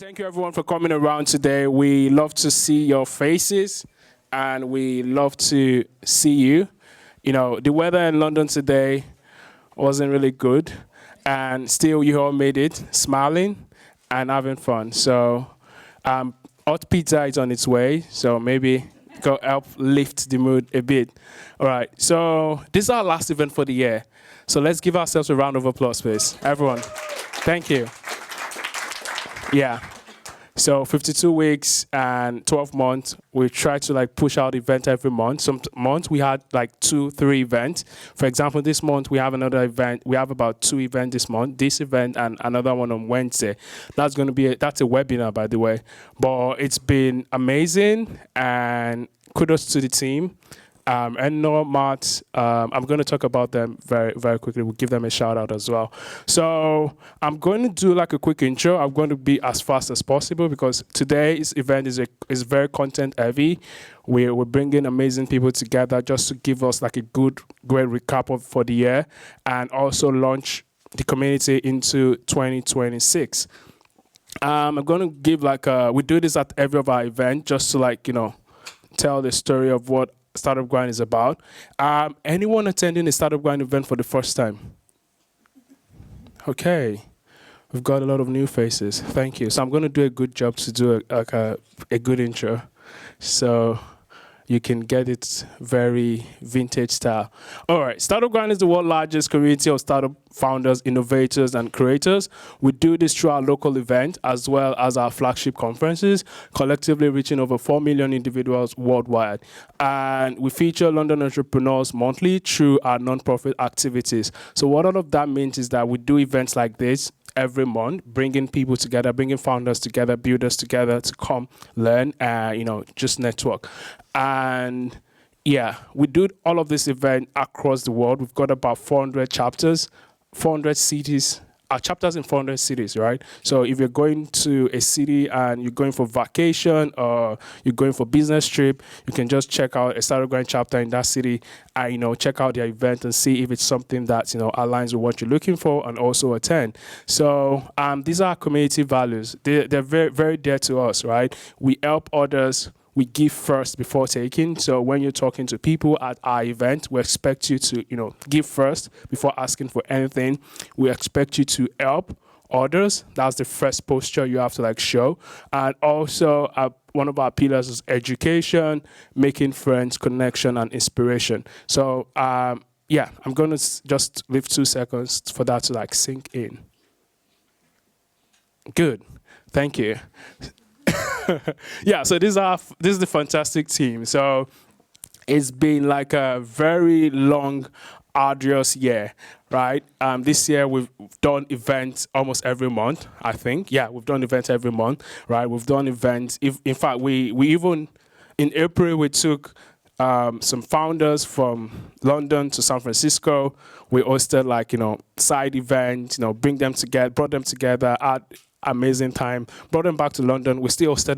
Thank you everyone for coming around today. We love to see your faces and we love to see you. You know, the weather in London today wasn't really good and still you all made it smiling and having fun. So hot pizza is on its way, so maybe go help lift the mood a bit. All right, so this is our last event for the year. So let's give ourselves a round of applause, please. Everyone, thank you. Yeah. So 52 weeks and 12 months, we try to like push out event every month. Some months we had like 2-3 events. For example, this month we have another event. We have about 2 events this month. This event and another one on Wednesday. That's going to be that's a webinar, by the way. But it's been amazing and kudos to the team. And no, Matt, I'm going to talk about them very, very quickly. We'll give them a shout out as well. So I'm going to do like a quick intro. I'm going to be as fast as possible because today's event is very content heavy. We're bringing amazing people together just to give us like a great recap for the year and also launch the community into 2026. I'm going to give like we do this at every of our event just to like, tell the story of what Startup Grind is about. Anyone attending a Startup Grind event for the first time? Okay. We've got a lot of new faces. Thank you. So I'm going to do a good job to do a good intro. So you can get it very vintage style. All right, Startup Grind is the world's largest community of startup founders, innovators, and creators. We do this through our local event as well as our flagship conferences, collectively reaching over 4 million individuals worldwide. And we feature London entrepreneurs monthly through our nonprofit activities. So what all of that means is that we do events like this every month, bringing people together, bringing founders together, builders together to come learn, just network. And yeah, we do all of this event across the world. We've got about 400 chapters, 400 cities, chapters in 400 cities, right? So if you're going to a city and you're going for vacation or you're going for business trip, you can just check out a Startup Grind chapter in that city and, check out their event and see if it's something that, aligns with what you're looking for and also attend. So these are community values. They're very, very dear to us, right? We help others. We give first before taking. So when you're talking to people at our event, we expect you to, give first before asking for anything. We expect you to help others. That's the first posture you have to like show. And also one of our pillars is education, making friends, connection, and inspiration. So I'm going to just leave 2 seconds for that to like sink in. Good. Thank you. Yeah, so this is the fantastic team. So it's been like a very long, arduous year, right? This year we've done events almost every month, I think. Yeah, we've done events every month, right? We've done events. In fact, we even, in April, we took some founders from London to San Francisco. We hosted like, side events, brought them together, amazing time, brought them back to London. We still hosted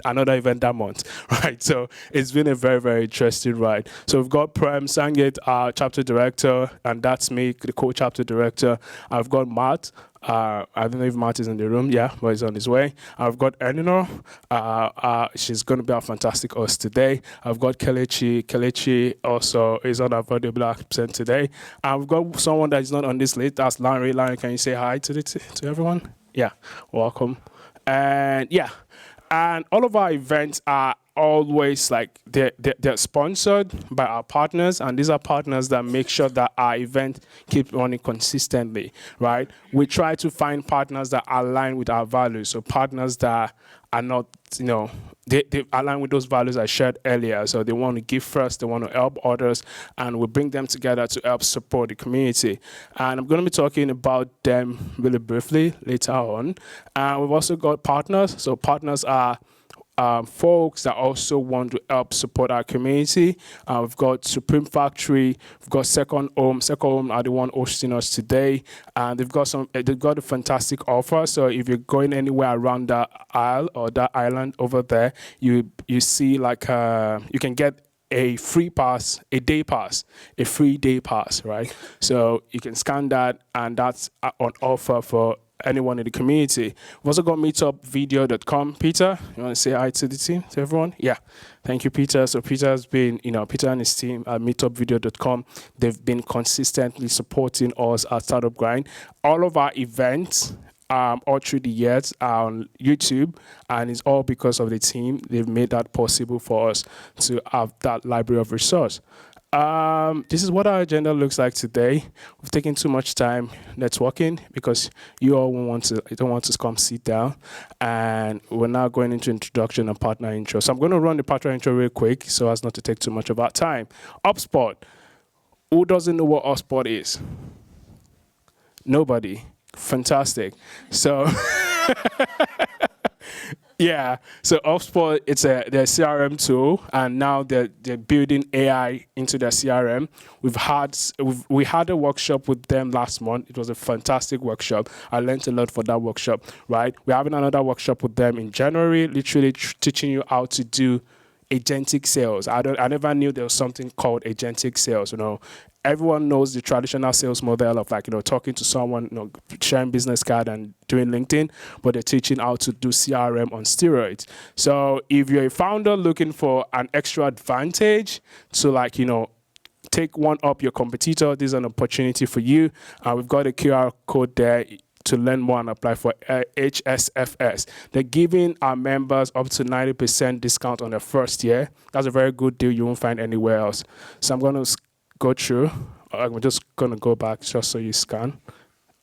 another event that month, right? So it's been a very, very interesting ride. So we've got Prem Sangit, our chapter director, and that's me, the co-chapter director. I've got Matt. I don't know if Matt is in the room, but he's on his way. I've got Elinor. She's going to be our fantastic host today. I've got Kelechi. Kelechi also is on our valuable accent today. I've got someone that is not on this list. That's Larry. Larry, can you say hi to everyone? Yeah, welcome. And and all of our events are always like they're sponsored by our partners, and these are partners that make sure that our event keeps running consistently, right? We try to find partners that align with our values, so partners that are not, they align with those values I shared earlier. So they want to give first, they want to help others, and we bring them together to help support the community. And I'm going to be talking about them really briefly later on. And we've also got partners. So partners are folks that also want to help support our community. We've got Supreme Factory, we've got Second Home. Second Home are the one hosting us today, and they've got a fantastic offer. So if you're going anywhere around that aisle or that island over there, you see like you can get a free pass, a free day pass, right? So you can scan that, and that's on offer for anyone in the community. We've also got meetupvideo.com. Peter, you want to say hi to the team, to everyone? Yeah. Thank you, Peter. So Peter has been, Peter and his team at meetupvideo.com. They've been consistently supporting us at Startup Grind. All of our events, all through the years on YouTube, and it's all because of the team. They've made that possible for us to have that library of resource. This is what our agenda looks like today. We've taken too much time networking because you all don't want to come sit down, and we're now going into introduction and partner intro. So I'm going to run the partner intro real quick so as not to take too much of our time. HubSpot. Who doesn't know what HubSpot is? Nobody. Fantastic. So yeah, so HubSpot, it's their CRM tool, and now they're building AI into their CRM. We had a workshop with them last month. It was a fantastic workshop. I learned a lot for that workshop, right? We're having another workshop with them in January, literally teaching you how to do agentic sales. I never knew there was something called agentic sales. Everyone knows the traditional sales model of talking to someone, sharing business card and doing LinkedIn, but they're teaching how to do CRM on steroids. So if you're a founder looking for an extra advantage to take one up your competitor, this is an opportunity for you. We've got a QR code there to learn more and apply for HSFS. They're giving our members up to 90% discount on their first year. That's a very good deal you won't find anywhere else. So I'm going to go through. I'm just going to go back just so you scan.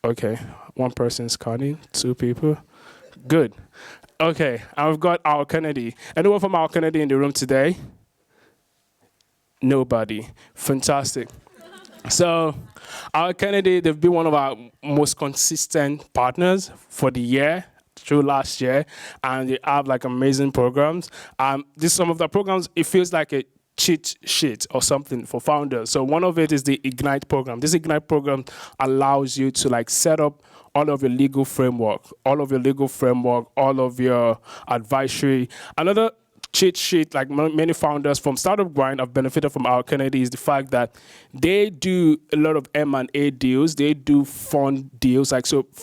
Okay, one person scanning, 2 people. Good. Okay, and we've got Al Kennedy. Anyone from Al Kennedy in the room today? Nobody. Fantastic. So Al Kennedy, they've been one of our most consistent partners for the year, through last year, and they have amazing programs. Some of the programs, it feels like a cheat sheet or something for founders. So one of it is the Ignite program. This Ignite program allows you to set up all of your legal framework, all of your advisory. Another cheat sheet, many founders from Startup Grind have benefited from Al Kennedy, is the fact that they do a lot of M&A deals. They do fund deals, VC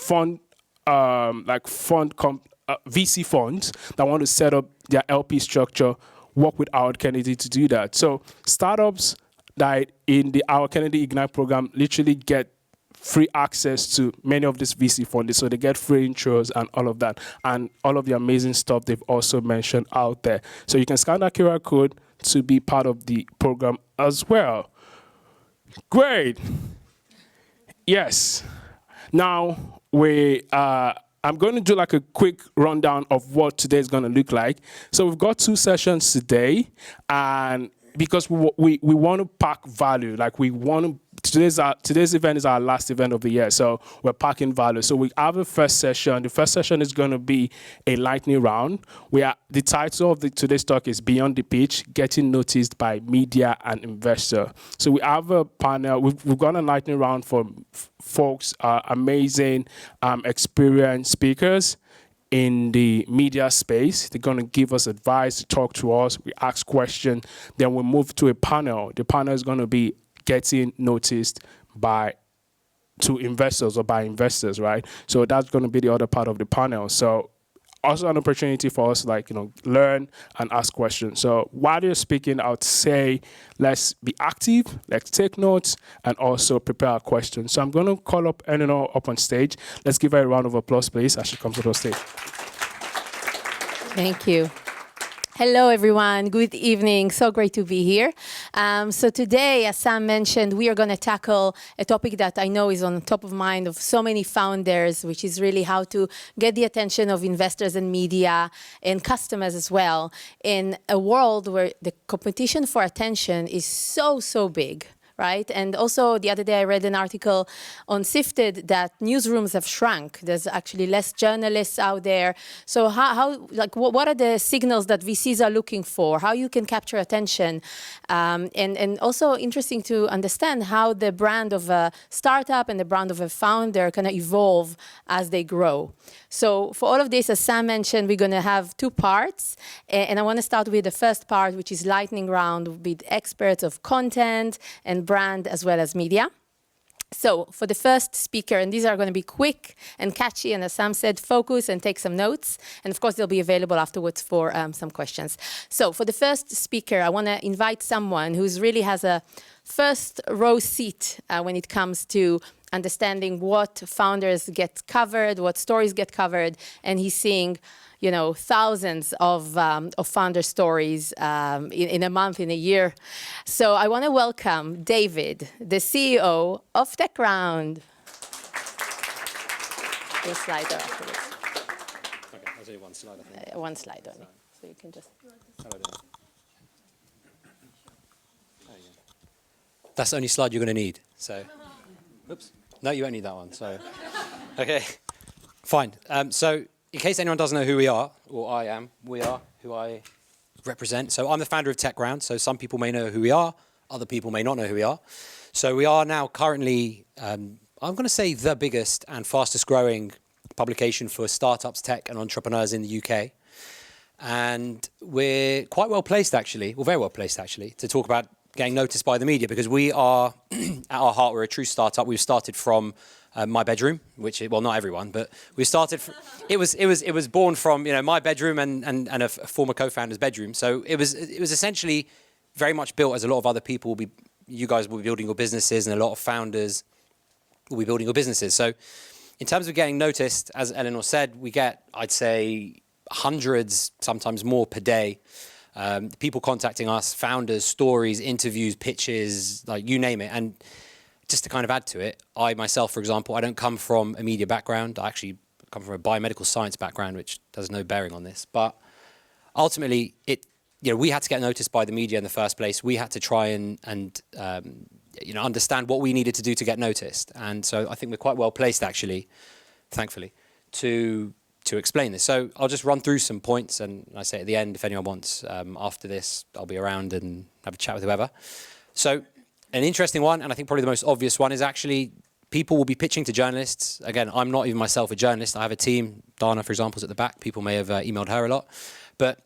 funds that want to set up their LP structure, work with Al Kennedy to do that. So startups that in the Al Kennedy Ignite program literally get free access to many of these VC funding. So they get free intros and all of that, and all of the amazing stuff they've also mentioned out there. So you can scan that QR code to be part of the program as well. Great. Yes. Now I'm going to do a quick rundown of what today is going to look like. So we've got 2 sessions today, and because we want to pack value, today's event is our last event of the year, so we're packing value. So we have a first session. The first session is going to be a lightning round. The title of today's talk is Beyond the Pitch, Getting Noticed by Media and Investor. So we have a panel. We've got a lightning round for folks, amazing, experienced speakers in the media space. They're going to give us advice, talk to us, we ask questions, then we move to a panel. The panel is going to be getting noticed to investors or by investors, right? So that's going to be the other part of the panel. So also an opportunity for us learn and ask questions. So while you're speaking, I would say let's be active, let's take notes, and also prepare our questions. So I'm going to call up Eleanor up on stage. Let's give her a round of applause, please, as she comes to the stage. Thank you. Hello, everyone. Good evening. So great to be here. So today, as Sam mentioned, we are going to tackle a topic that I know is on top of mind of so many founders, which is really how to get the attention of investors and media and customers as well in a world where the competition for attention is so big. Right? And also the other day I read an article on Sifted that newsrooms have shrunk. There's actually less journalists out there. So what are the signals that VCs are looking for? How you can capture attention? And also interesting to understand how the brand of a startup and the brand of a founder can evolve as they grow. So for all of this, as Sam mentioned, we're going to have 2 parts. And I want to start with the first part, which is lightning round with experts of content and brand as well as media. So for the first speaker, and these are going to be quick and catchy, and as Sam said, focus and take some notes. And of course, they'll be available afterwards for some questions. So for the first speaker, I want to invite someone who's really has a first row seat when it comes to understanding what founders get covered, what stories get covered, and he's seeing thousands of founder stories in a month, in a year. So I want to welcome David, the CEO of TechRound. The slider afterwards. Okay, there's only one slide, I think. One slide only. So you can just... That's the only slide you're going to need. So, oops. No, you won't need that one. So, okay, fine. So, in case anyone doesn't know who we are, or we are who I represent. So, I'm the founder of TechRound. So, some people may know who we are, other people may not know who we are. So, we are now currently, I'm going to say, the biggest and fastest growing publication for startups, tech, and entrepreneurs in the UK. And we're quite well placed, actually, well, very well placed, actually, to talk about getting noticed by the media, because we are, at our heart, we're a true startup. We've started from my bedroom, which, well, not everyone, but we started, it was born from, my bedroom and a former co-founder's bedroom. So it was essentially very much built as a lot of other people you guys will be building your businesses, and a lot of founders will be building your businesses. So in terms of getting noticed, as Eleanor said, we get, I'd say, hundreds, sometimes more per day. People contacting us, founders, stories, interviews, pitches, like you name it. And just to kind of add to it, I myself, for example, I don't come from a media background. I actually come from a biomedical science background, which has no bearing on this. But ultimately, we had to get noticed by the media in the first place. We had to try and understand what we needed to do to get noticed. And so I think we're quite well placed, actually, thankfully, to explain this. So I'll just run through some points, and I say at the end, if anyone wants, after this, I'll be around and have a chat with whoever. So an interesting one, and I think probably the most obvious one, is actually people will be pitching to journalists. Again, I'm not even myself a journalist. I have a team. Dana, for example, is at the back. People may have emailed her a lot. But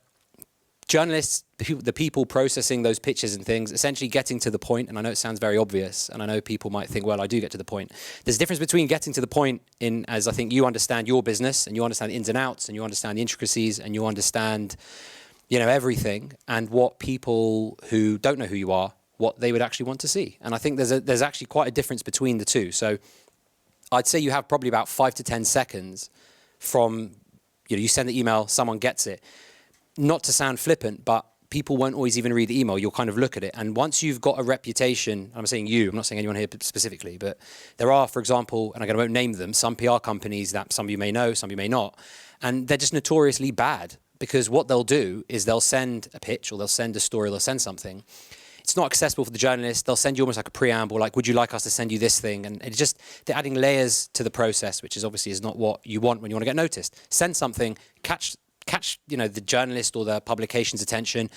journalists, the people processing those pitches and things, essentially getting to the point, and I know it sounds very obvious, and I know people might think, well, I do get to the point. There's a difference between getting to the point as I think you understand your business, and you understand the ins and outs, and you understand the intricacies, and you understand, everything, and what people who don't know who you are, what they would actually want to see. And I think there's actually quite a difference between the two. So I'd say you have probably about 5 to 10 seconds from, you send the email, someone gets it. Not to sound flippant, but people won't always even read the email. You'll kind of look at it. And once you've got a reputation, I'm saying you, I'm not saying anyone here specifically, but there are, for example, and I won't name them, some PR companies that some of you may know, some of you may not, and they're just notoriously bad, because what they'll do is they'll send a pitch, or they'll send a story, or they'll send something. It's not accessible for the journalist. They'll send you almost like a preamble, like, would you like us to send you this thing? And they're adding layers to the process, which is obviously is not what you want when you want to get noticed. Send something, catch the journalist or the publication's attention.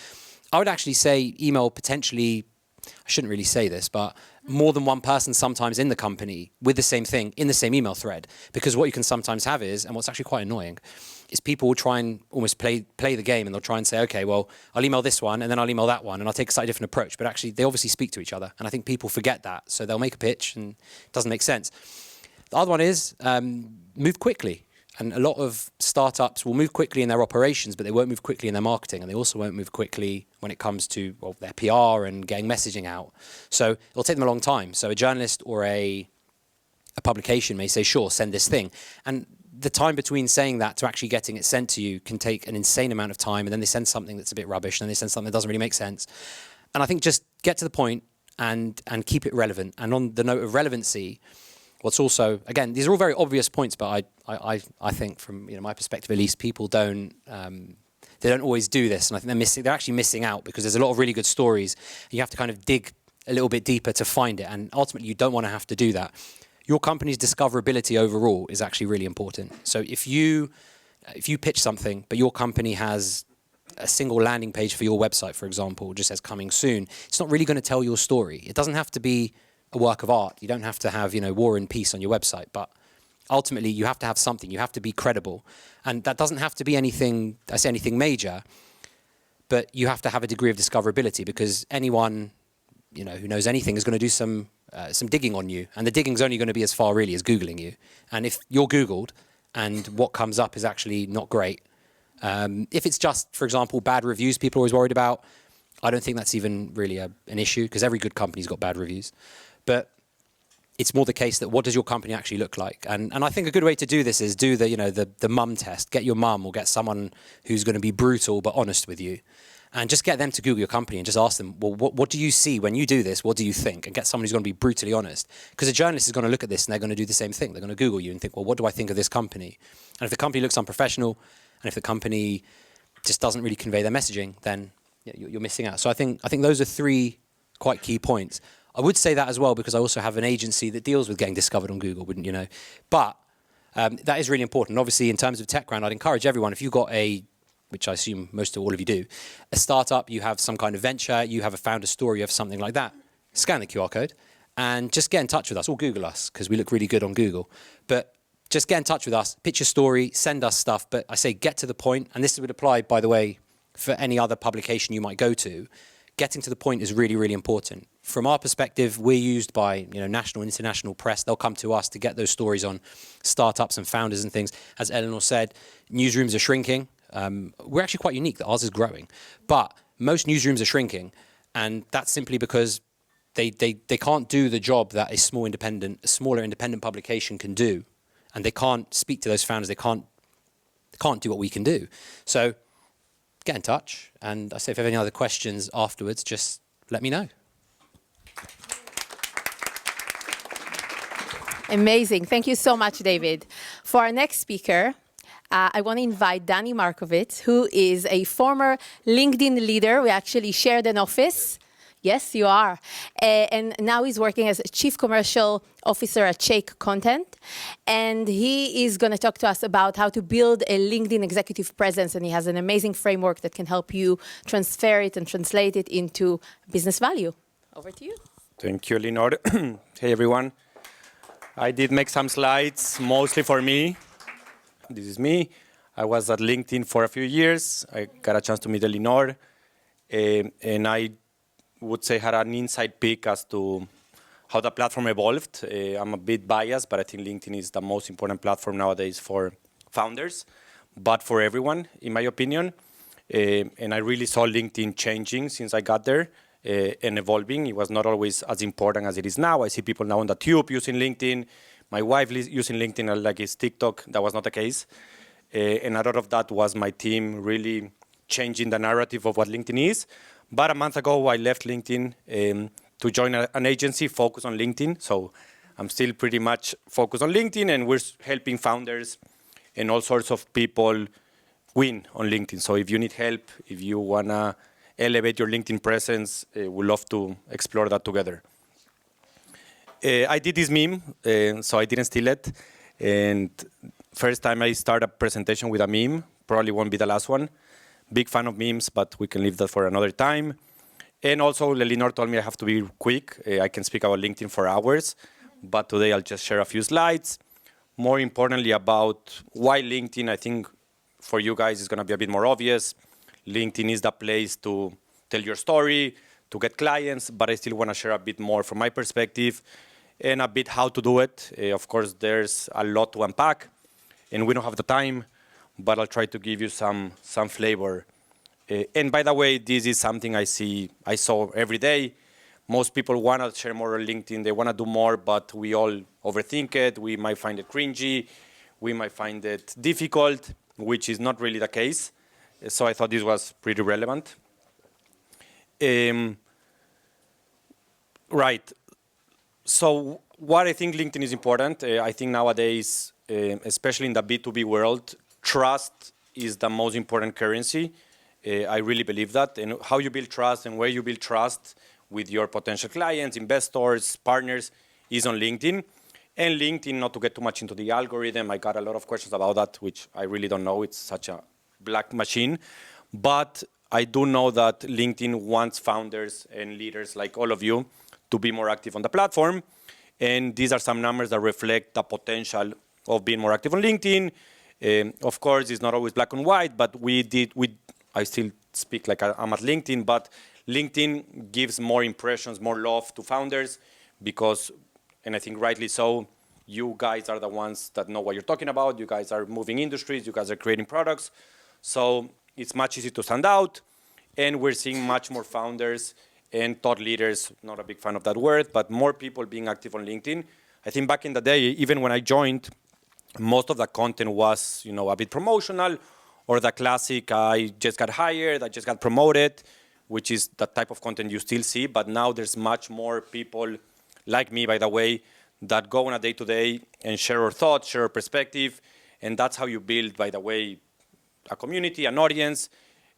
I would actually say email potentially, I shouldn't really say this, but more than one person sometimes in the company with the same thing in the same email thread. Because what you can sometimes have is, and what's actually quite annoying, is people will try and almost play the game, and they'll try and say, okay, well, I'll email this one and then I'll email that one and I'll take a slightly different approach. But actually, they obviously speak to each other. And I think people forget that. So they'll make a pitch and it doesn't make sense. The other one is move quickly. And a lot of startups will move quickly in their operations, but they won't move quickly in their marketing. And they also won't move quickly when it comes to their PR and getting messaging out. So it'll take them a long time. So a journalist or a publication may say, sure, send this thing. And the time between saying that to actually getting it sent to you can take an insane amount of time. And then they send something that's a bit rubbish, and then they send something that doesn't really make sense. And I think just get to the point and keep it relevant. And on the note of relevancy, what's also, again, these are all very obvious points, but I think from my perspective at least, people don't always do this, and I think they're actually missing out, because there's a lot of really good stories. You have to kind of dig a little bit deeper to find it, and ultimately you don't want to have to do that. Your company's discoverability overall is actually really important. So if you pitch something, but your company has a single landing page for your website, for example, just says coming soon, it's not really going to tell your story. It doesn't have to be a work of art. You don't have to have, War and Peace on your website, but ultimately you have to have something. You have to be credible. And that doesn't have to be anything major, but you have to have a degree of discoverability, because anyone, who knows anything is going to do some some digging on you, and the digging's only going to be as far really as Googling you. And if you're Googled and what comes up is actually not great, if it's just, for example, bad reviews people are always worried about, I don't think that's even really an issue, because every good company's got bad reviews. But it's more the case that what does your company actually look like? And I think a good way to do this is do the mum test. Get your mum or get someone who's going to be brutal but honest with you. And just get them to Google your company and just ask them, well, what do you see when you do this? What do you think? And get someone who's going to be brutally honest. Because a journalist is going to look at this and they're going to do the same thing. They're going to Google you and think, well, what do I think of this company? And if the company looks unprofessional, and if the company just doesn't really convey their messaging, then you're missing out. So I think those are three quite key points. I would say that as well because I also have an agency that deals with getting discovered on Google, wouldn't you know? But that is really important. Obviously, in terms of TechGround, I'd encourage everyone, if you've got which I assume most of all of you do, a startup, you have some kind of venture, you have a founder story, you have something like that, scan the QR code and just get in touch with us or Google us because we look really good on Google. But just get in touch with us, pitch your story, send us stuff. But I say get to the point, and this would apply, by the way, for any other publication you might go to. Getting to the point is really, really important. From our perspective, we're used by national and international press. They'll come to us to get those stories on startups and founders and things. As Eleanor said, newsrooms are shrinking. We're actually quite unique that ours is growing. But most newsrooms are shrinking, and that's simply because they can't do the job that a smaller independent publication can do. And they can't speak to those founders. They can't do what we can do. So get in touch. And I say if you have any other questions afterwards, just let me know. Amazing. Thank you so much, David. For our next speaker, I want to invite Danny Markovitz, who is a former LinkedIn leader. We actually shared an office. Yes, you are. And now he's working as Chief Commercial Officer at Shake Content. And he is going to talk to us about how to build a LinkedIn executive presence. And he has an amazing framework that can help you transfer it and translate it into business value. Over to you. Thank you, Lenore. Hey, everyone. I did make some slides, mostly for me. This is me. I was at LinkedIn for a few years. I got a chance to meet Lenore. And I would say had an inside peek as to how the platform evolved. I'm a bit biased, but I think LinkedIn is the most important platform nowadays for founders, but for everyone, in my opinion. And I really saw LinkedIn changing since I got there and evolving. It was not always as important as it is now. I see people now on the tube using LinkedIn. My wife using LinkedIn like it's TikTok. That was not the case. And a lot of that was my team really changing the narrative of what LinkedIn is. But a month ago, I left LinkedIn to join an agency focused on LinkedIn. So I'm still pretty much focused on LinkedIn, and we're helping founders and all sorts of people win on LinkedIn. So if you need help, if you want to elevate your LinkedIn presence, we'd love to explore that together. I did this meme, so I didn't steal it. And first time I start a presentation with a meme, probably won't be the last one. Big fan of memes, but we can leave that for another time. And also, Lenore told me I have to be quick. I can speak about LinkedIn for hours, but today I'll just share a few slides. More importantly, about why LinkedIn, I think for you guys it's going to be a bit more obvious. LinkedIn is the place to tell your story, to get clients, but I still want to share a bit more from my perspective and a bit how to do it. Of course, there's a lot to unpack, and we don't have the time, but I'll try to give you some flavor. And by the way, this is something I saw every day. Most people want to share more on LinkedIn. They want to do more, but we all overthink it. We might find it cringy. We might find it difficult, which is not really the case. So I thought this was pretty relevant. Right. So what I think LinkedIn is important, I think nowadays, especially in the B2B world, trust is the most important currency. I really believe that. And how you build trust and where you build trust with your potential clients, investors, partners is on LinkedIn. And LinkedIn, not to get too much into the algorithm, I got a lot of questions about that, which I really don't know. It's such a black machine. But I do know that LinkedIn wants founders and leaders like all of you to be more active on the platform. And these are some numbers that reflect the potential of being more active on LinkedIn. Of course, it's not always black and white, but I still speak like I'm at LinkedIn, but LinkedIn gives more impressions, more love to founders because, and I think rightly so, you guys are the ones that know what you're talking about. You guys are moving industries. You guys are creating products. So it's much easier to stand out. And we're seeing much more founders and thought leaders, not a big fan of that word, but more people being active on LinkedIn. I think back in the day, even when I joined, most of the content was, a bit promotional, or the classic, I just got hired, I just got promoted, which is the type of content you still see. But now there's much more people like me, by the way, that go on a day-to-day and share our thoughts, share our perspective. And that's how you build, by the way, a community, an audience.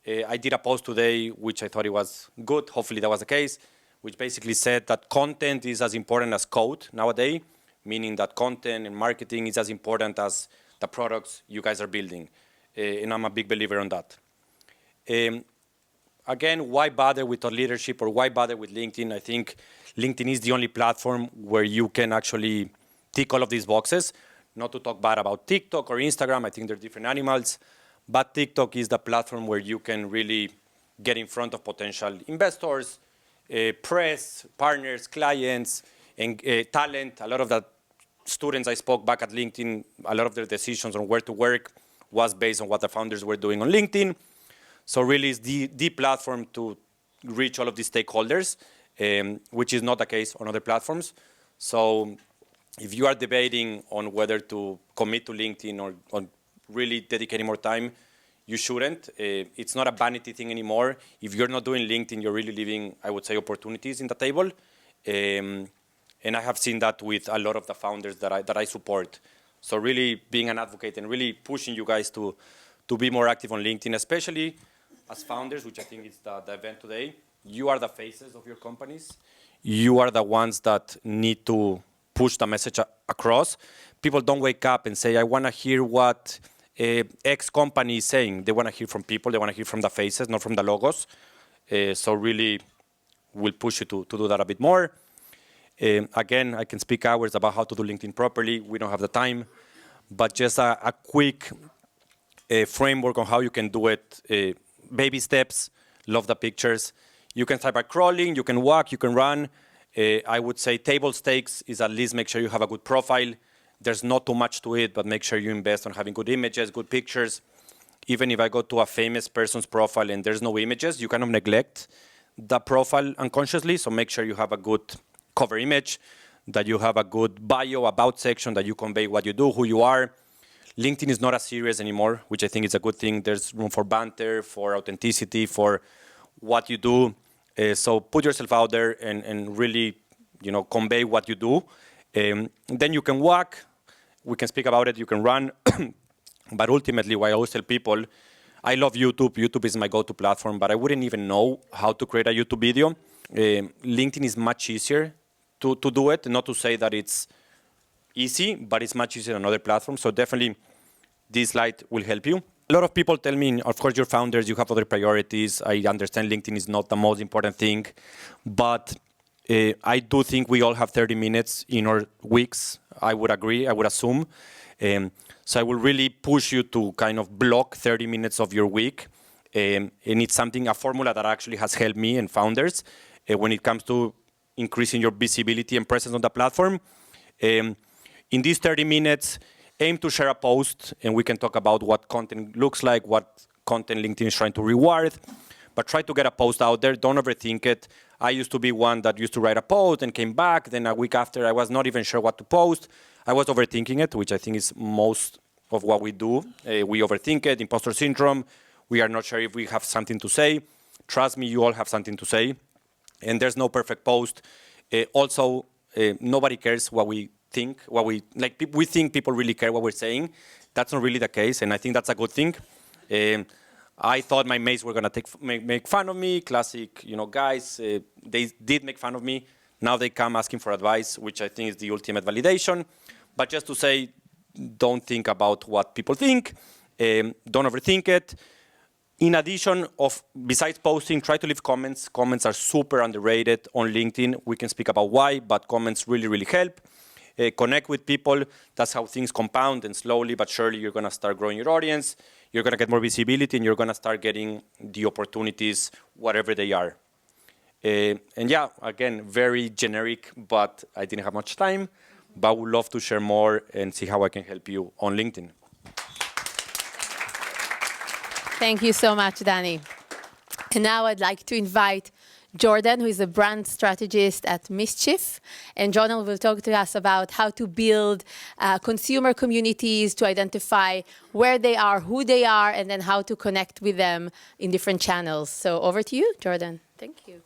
I did a post today, which I thought it was good. Hopefully that was the case, which basically said that content is as important as code nowadays, meaning that content and marketing is as important as the products you guys are building. And I'm a big believer on that. Again, why bother with thought leadership, or why bother with LinkedIn? I think LinkedIn is the only platform where you can actually tick all of these boxes. Not to talk bad about TikTok or Instagram, I think they're different animals. But TikTok is the platform where you can really get in front of potential investors, press, partners, clients, and talent. A lot of the students I spoke back at LinkedIn, a lot of their decisions on where to work was based on what the founders were doing on LinkedIn. So really it's the platform to reach all of these stakeholders, which is not the case on other platforms. So if you are debating on whether to commit to LinkedIn or on really dedicating more time, you shouldn't. It's not a vanity thing anymore. If you're not doing LinkedIn, you're really leaving, I would say, opportunities in the table. And I have seen that with a lot of the founders that I support. So really being an advocate and really pushing you guys to be more active on LinkedIn, especially as founders, which I think is the event today. You are the faces of your companies. You are the ones that need to push the message across. People don't wake up and say, I want to hear what X company is saying. They want to hear from people. They want to hear from the faces, not from the logos. So really, we'll push you to do that a bit more. Again, I can speak hours about how to do LinkedIn properly. We don't have the time. But just a quick framework on how you can do it. Baby steps. Love the pictures. You can start by crawling. You can walk. You can run. I would say table stakes is at least make sure you have a good profile. There's not too much to it, but make sure you invest on having good images, good pictures. Even if I go to a famous person's profile and there's no images, you kind of neglect the profile unconsciously. So make sure you have a good cover image, that you have a good bio, about section, that you convey what you do, who you are. LinkedIn is not as serious anymore, which I think is a good thing. There's room for banter, for authenticity, for what you do. So put yourself out there and really, convey what you do. Then you can walk. We can speak about it. You can run. But ultimately, what I always tell people, I love YouTube. YouTube is my go-to platform, but I wouldn't even know how to create a YouTube video. LinkedIn is much easier to do it. Not to say that it's easy, but it's much easier on other platforms. So definitely, this slide will help you. A lot of people tell me, of course, you're founders, you have other priorities. I understand LinkedIn is not the most important thing, but I do think we all have 30 minutes in our weeks. I would agree, I would assume. So I will really push you to kind of block 30 minutes of your week. And it's a formula that actually has helped me and founders when it comes to increasing your visibility and presence on the platform. In these 30 minutes, aim to share a post, and we can talk about what content looks like, what content LinkedIn is trying to reward. But try to get a post out there. Don't overthink it. I used to be one that used to write a post and came back. Then a week after, I was not even sure what to post. I was overthinking it, which I think is most of what we do. We overthink it, imposter syndrome. We are not sure if we have something to say. Trust me, you all have something to say. And there's no perfect post. Also, nobody cares what we think. We think people really care what we're saying. That's not really the case, and I think that's a good thing. I thought my mates were gonna make fun of me. Classic, guys. They did make fun of me. Now they come asking for advice, which I think is the ultimate validation. But just to say, don't think about what people think. Don't overthink it. In addition, besides posting, try to leave comments. Comments are super underrated on LinkedIn. We can speak about why, but comments really, really help. Connect with people. That's how things compound, and slowly but surely you're gonna start growing your audience. You're gonna get more visibility, and you're gonna start getting the opportunities, whatever they are. And yeah, again, very generic, but I didn't have much time, but would love to share more and see how I can help you on LinkedIn. Thank you so much, Danny. And now I'd like to invite Jordan, who is a brand strategist at Mischief. And Jordan will talk to us about how to build consumer communities to identify where they are, who they are, and then how to connect with them in different channels. So over to you, Jordan. Thank you.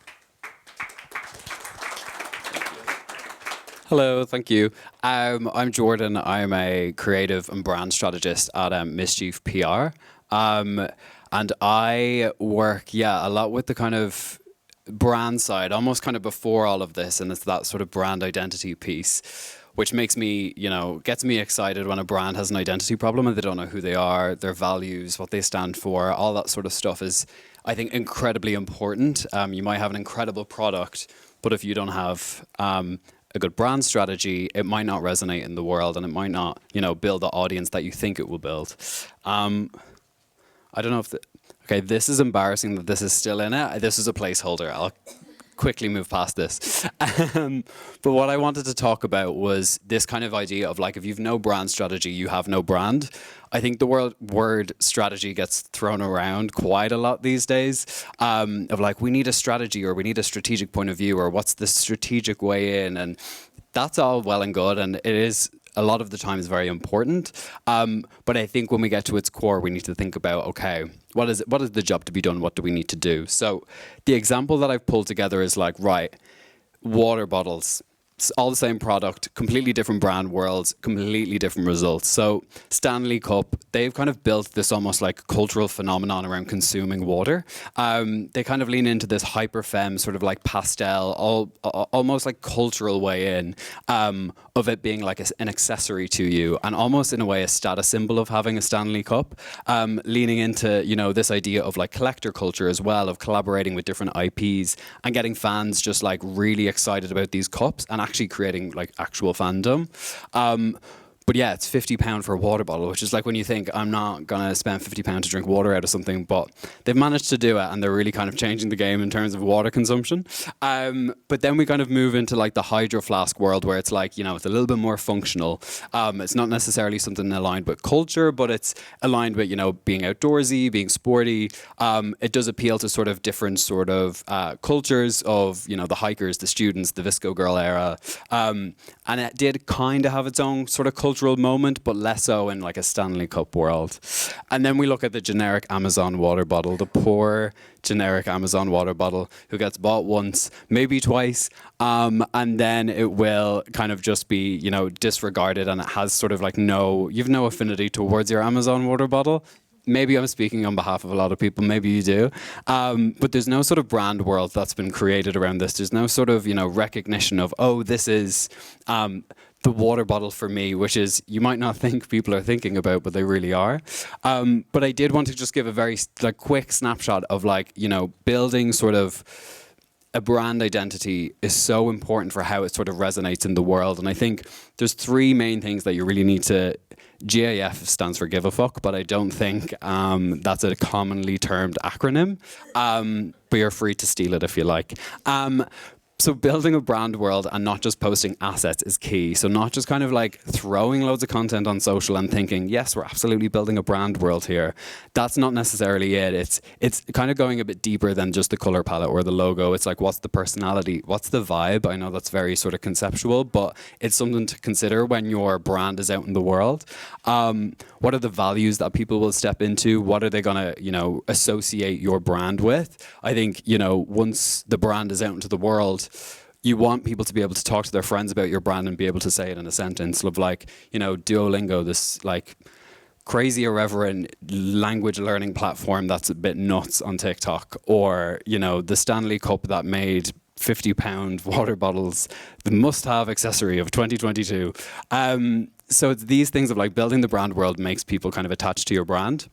Hello, thank you. I'm Jordan. I'm a creative and brand strategist at Mischief PR. And I work, a lot with the kind of brand side, almost kind of before all of this, and it's that sort of brand identity piece, which makes me, gets me excited when a brand has an identity problem and they don't know who they are, their values, what they stand for, all that sort of stuff is, I think, incredibly important. You might have an incredible product, but if you don't have a good brand strategy, it might not resonate in the world and it might not, build the audience that you think it will build. I don't know if okay, this is embarrassing that this is still in it. This is a placeholder. I'll quickly move past this. But what I wanted to talk about was this kind of idea of like, if you've no brand strategy, you have no brand. I think the word strategy gets thrown around quite a lot these days, of like, we need a strategy or we need a strategic point of view or what's the strategic way in. And that's all well and good. And it is a lot of the time is very important. But I think when we get to its core, we need to think about, okay, what is the job to be done? What do we need to do? So the example that I've pulled together is like, right, water bottles. It's all the same product, completely different brand worlds, completely different results. So Stanley Cup, they've kind of built this almost like cultural phenomenon around consuming water. They kind of lean into this hyper femme sort of like pastel, almost like cultural way in of it being like an accessory to you and almost in a way a status symbol of having a Stanley Cup, leaning into, this idea of like collector culture as well, of collaborating with different IPs and getting fans just like really excited about these cups and actually creating like actual fandom. But yeah, it's £50 for a water bottle, which is like when you think I'm not going to spend £50 to drink water out of something, but they've managed to do it and they're really kind of changing the game in terms of water consumption. But then we kind of move into like the Hydro Flask world where it's like, it's a little bit more functional. It's not necessarily something aligned with culture, but it's aligned with, being outdoorsy, being sporty. It does appeal to sort of different sort of cultures of, the hikers, the students, the Visco Girl era. And it did kind of have its own sort of cultural moment, but less so in like a Stanley Cup world. And then we look at the generic Amazon water bottle, the poor generic Amazon water bottle who gets bought once, maybe twice, and then it will kind of just be, disregarded and it has sort of like you've no affinity towards your Amazon water bottle. Maybe I'm speaking on behalf of a lot of people, maybe you do. But there's no sort of brand world that's been created around this. There's no sort of, recognition of, oh, this is the water bottle for me, which is, you might not think people are thinking about, but they really are. But I did want to just give a very quick snapshot of building sort of a brand identity is so important for how it sort of resonates in the world. And I think there's three main things that you really need to. GAF stands for give a fuck, but I don't think that's a commonly termed acronym. But you're free to steal it if you like. So building a brand world and not just posting assets is key. So not just kind of like throwing loads of content on social and thinking, yes, we're absolutely building a brand world here. That's not necessarily it. It's kind of going a bit deeper than just the color palette or the logo. It's like, what's the personality? What's the vibe? I know that's very sort of conceptual, but it's something to consider when your brand is out in the world. What are the values that people will step into? What are they going to, associate your brand with? I think, once the brand is out into the world, you want people to be able to talk to their friends about your brand and be able to say it in a sentence of like, Duolingo, this like crazy irreverent language learning platform that's a bit nuts on TikTok, or, the Stanley Cup that made £50 water bottles, the must-have accessory of 2022. So it's these things of like building the brand world makes people kind of attached to your brand.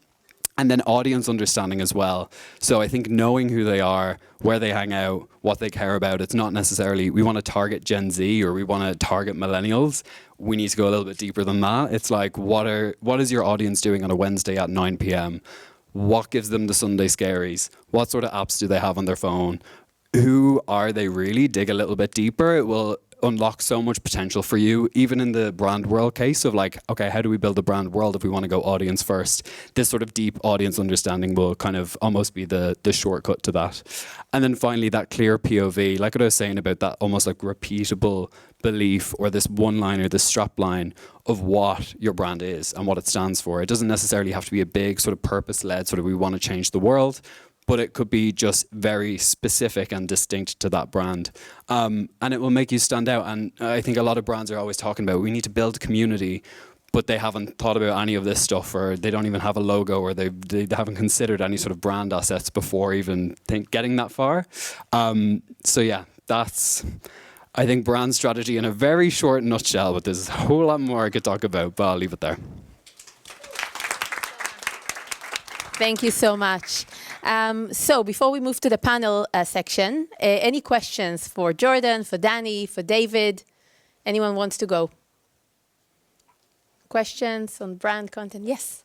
And then audience understanding as well. So I think knowing who they are, where they hang out, what they care about, it's not necessarily we want to target Gen Z or we want to target millennials. We need to go a little bit deeper than that. It's like, what is your audience doing on a Wednesday at 9 p.m.? What gives them the Sunday scaries? What sort of apps do they have on their phone? who are they really, dig a little bit deeper, it will unlock so much potential for you, even in the brand world case of like, okay, how do we build the brand world if we want to go audience first? This sort of deep audience understanding will kind of almost be the shortcut to that. And then finally, that clear POV, like what I was saying about that almost like repeatable belief or this one-liner, this strap line of what your brand is and what it stands for. It doesn't necessarily have to be a big sort of purpose-led sort of we want to change the world, but it could be just very specific and distinct to that brand. And it will make you stand out. And I think a lot of brands are always talking about, we need to build community, but they haven't thought about any of this stuff, or they don't even have a logo, or they haven't considered any sort of brand assets before even getting that far. So yeah, that's, I think, brand strategy in a very short nutshell, but there's a whole lot more I could talk about, but I'll leave it there. Thank you so much. So before we move to the panel section, any questions for Jordan, for Danny, for David? Anyone wants to go? Questions on brand content? Yes.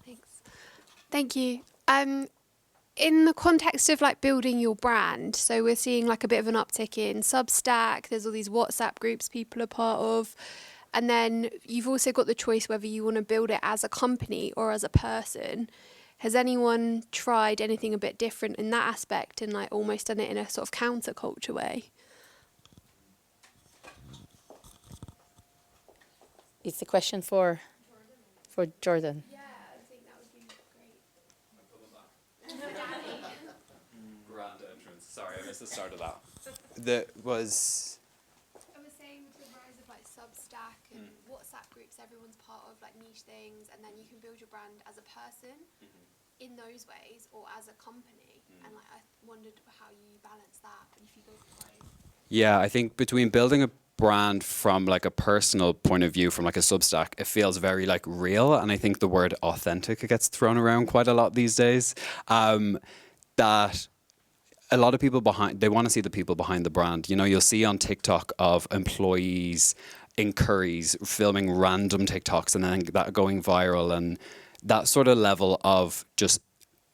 Thanks. Thank you. In the context of like building your brand, so we're seeing like a bit of an uptick in Substack. There's all these WhatsApp groups people are part of. And then you've also got the choice whether you want to build it as a company or as a person. Has anyone tried anything a bit different in that aspect and like almost done it in a sort of counterculture way? It's a question for Jordan. Yeah, I think that would be great. Brand entrance. Sorry, I missed the start of that. That was... I was saying with the rise of like Substack and WhatsApp groups, everyone's part of like niche things, and then you can build your brand as a person in those ways or as a company. And like I wondered how you balance that and if you go for both. Yeah, I think between building a brand from like a personal point of view, from like a Substack, it feels very like real, and I think the word authentic gets thrown around quite a lot these days. That a lot of people they want to see the people behind the brand. You know, you'll see on TikTok of employees in Currys filming random TikToks and then that going viral, and that sort of level of just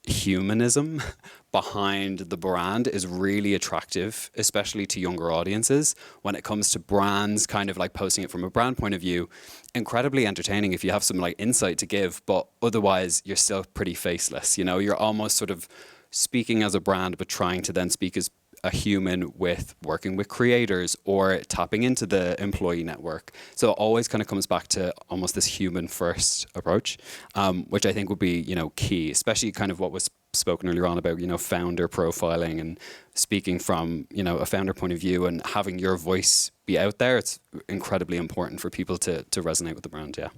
humanism behind the brand is really attractive, especially to younger audiences. When it comes to brands, kind of like posting it from a brand point of view, incredibly entertaining if you have some like insight to give, but otherwise you're still pretty faceless. You know, you're almost sort of speaking as a brand, but trying to then speak as a human with working with creators or tapping into the employee network. So it always kind of comes back to almost this human first approach, which I think would be, you know, key, especially kind of what was spoken earlier on about, you know, founder profiling and speaking from, you know, a founder point of view and having your voice be out there. It's incredibly important for people to resonate with the brand. Yeah.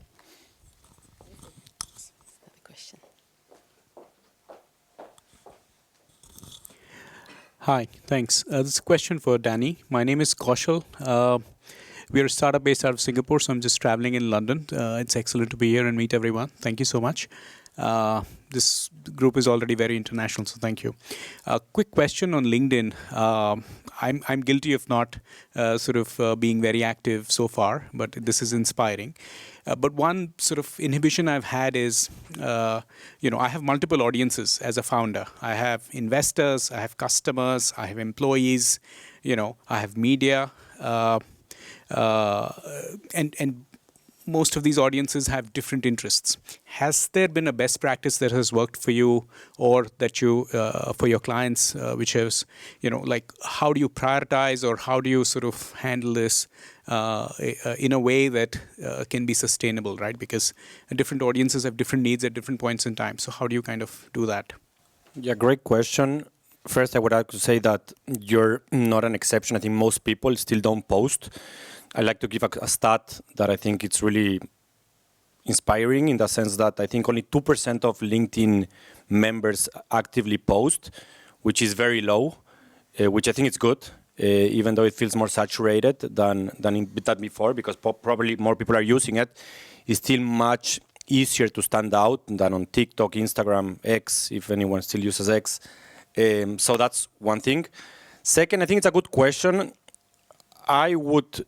Hi, thanks. This is a question for Danny. My name is Kaushal. We are a startup based out of Singapore, so I'm just traveling in London. It's excellent to be here and meet everyone. Thank you so much. This group is already very international, so thank you. Quick question on LinkedIn. I'm guilty of not being very active so far, but this is inspiring. But one sort of inhibition I've had is, I have multiple audiences as a founder. I have investors, I have customers, I have employees, I have media, and most of these audiences have different interests. Has there been a best practice that has worked for you, or that you for your clients, which is, how do you prioritize, or how do you sort of handle this in a way that can be sustainable, right? Because different audiences have different needs at different points in time. So how do you kind of do that? Yeah, great question. First, I would like to say that you're not an exception. I think most people still don't post. I like to give a stat that I think it's really inspiring, in the sense that I think only 2% of LinkedIn members actively post, which is very low, which I think is good, even though it feels more saturated than before, because probably more people are using it. It's still much easier to stand out than on TikTok, Instagram, X, if anyone still uses X. So that's one thing. Second, I think it's a good question. I would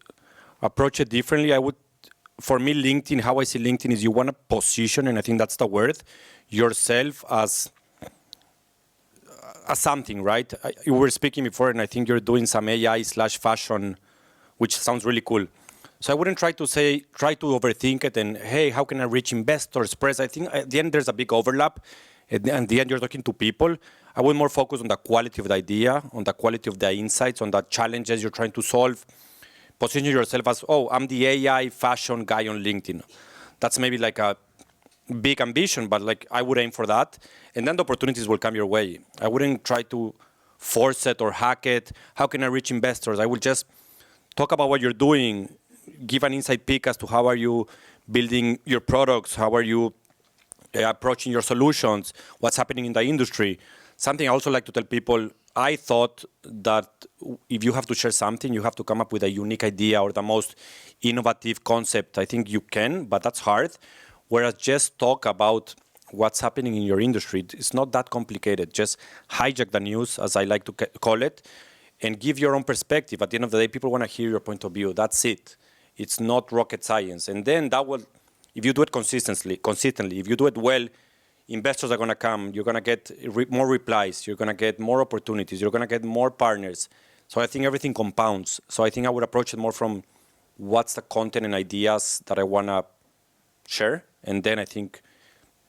approach it differently. For me, LinkedIn, how I see LinkedIn is you want to position, and I think that's the word, yourself as as something, right? You were speaking before, and I think you're doing some AI/fashion, which sounds really cool. So I wouldn't try to overthink it and, hey, how can I reach investors, press? I think at the end there's a big overlap. At the end you're talking to people. I would more focus on the quality of the idea, on the quality of the insights, on the challenges you're trying to solve. Position yourself as, oh, I'm the AI fashion guy on LinkedIn. That's maybe like a big ambition, but like I would aim for that. And then the opportunities will come your way. I wouldn't try to force it or hack it. How can I reach investors? I will just talk about what you're doing, give an inside peek as to how are you building your products, how are you approaching your solutions, what's happening in the industry. Something I also like to tell people, I thought that if you have to share something, you have to come up with a unique idea or the most innovative concept. I think you can, but that's hard. Whereas just talk about what's happening in your industry. It's not that complicated. Just hijack the news, as I like to call it, and give your own perspective. At the end of the day, people want to hear your point of view. That's it. It's not rocket science. And then that will, if you do it consistently, if you do it well, investors are going to come. You're going to get more replies. You're going to get more opportunities. You're going to get more partners. So I think everything compounds. So I think I would approach it more from what's the content and ideas that I want to share. And then I think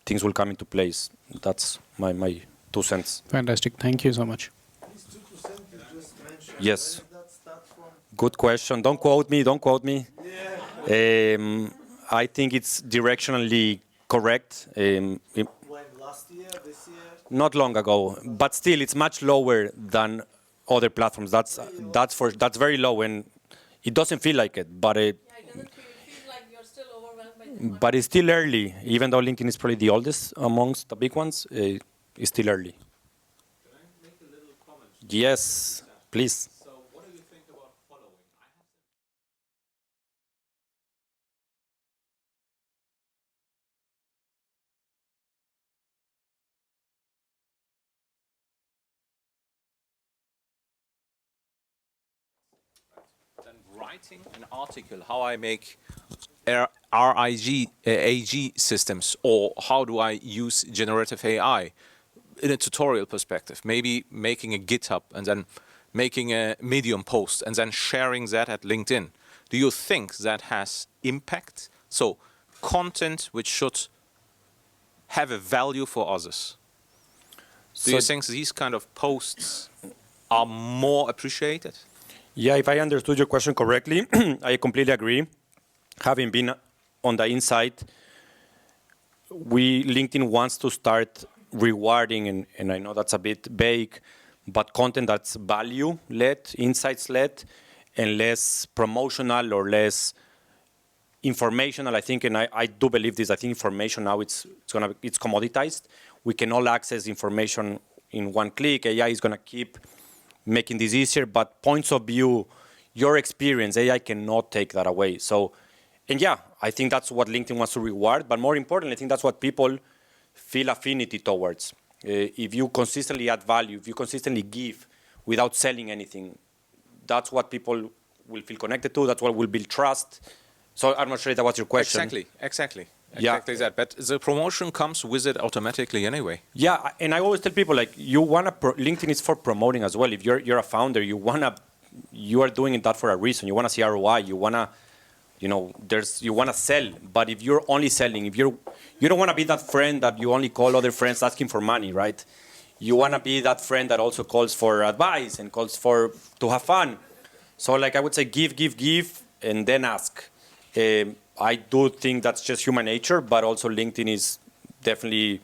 things will come into place. That's my 2 cents. Fantastic. Thank you so much. Yes. Good question. Don't quote me. I think it's directionally correct. When, last year, this year? Not long ago, but still, it's much lower than other platforms. That's very low, and it doesn't feel like it. But but it's still early. Even though LinkedIn is probably the oldest amongst the big ones, it's still early. Can I make a little comment? Yes, please. So, what do you think about following? Then writing an article, how I make AG systems, or how do I use generative AI in a tutorial perspective, maybe making a GitHub and then making a Medium post and then sharing that at LinkedIn. Do you think that has impact? So content which should have a value for others. Do you think these kind of posts are more appreciated? Yeah, if I understood your question correctly, I completely agree. Having been on the inside, LinkedIn wants to start rewarding, and I know that's a bit vague, but content that's value-led, insights-led, and less promotional or less informational. I think, and I do believe this. I think information now it's commoditized. We can all access information in one click. AI is gonna keep making this easier, but points of view, your experience, AI cannot take that away. So, and yeah, I think that's what LinkedIn wants to reward, but more importantly, I think that's what people feel affinity towards. If you consistently add value, if you consistently give without selling anything, that's what people will feel connected to, that's what will build trust. So I'm not sure if that was your question. Exactly that. But the promotion comes with it automatically anyway. Yeah, and I always tell people, like, LinkedIn is for promoting as well. If you're a founder, you are doing that for a reason. You want to see ROI. You want to sell. But if you're only selling, you don't want to be that friend that you only call other friends asking for money, right? You want to be that friend that also calls for advice and calls to have fun. So, like, I would say give, and then ask. I do think that's just human nature, but also LinkedIn is definitely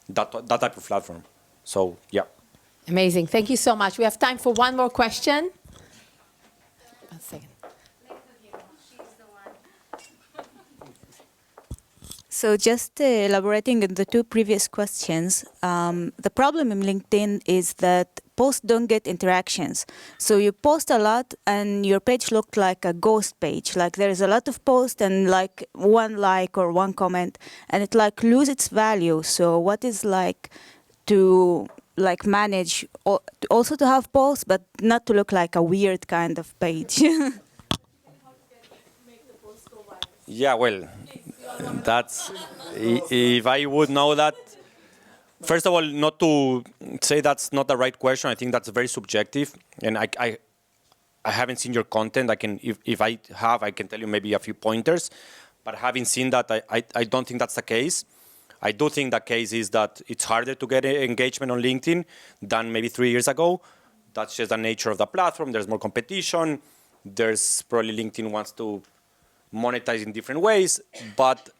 that type of platform. So, yeah. Amazing. Thank you so much. We have time for one more question. 1 second. So just elaborating on the 2 previous questions, the problem in LinkedIn is that posts don't get interactions. So you post a lot and your page looked like a ghost page. Like there is a lot of posts and like 1 like or 1 comment, and it like lose its value. So what is like to like manage also to have posts, but not to look like a weird kind of page? Yeah, well, that's, if I would know that, First of all, not to say that's not the right question. I think that's very subjective, and I haven't seen your content. I can, if I have, I can tell you maybe a few pointers. But having seen that, I don't think that's the case. I do think the case is that it's harder to get engagement on LinkedIn than maybe 3 years ago. That's just the nature of the platform. There's more competition. There's probably LinkedIn wants to monetize in different ways. But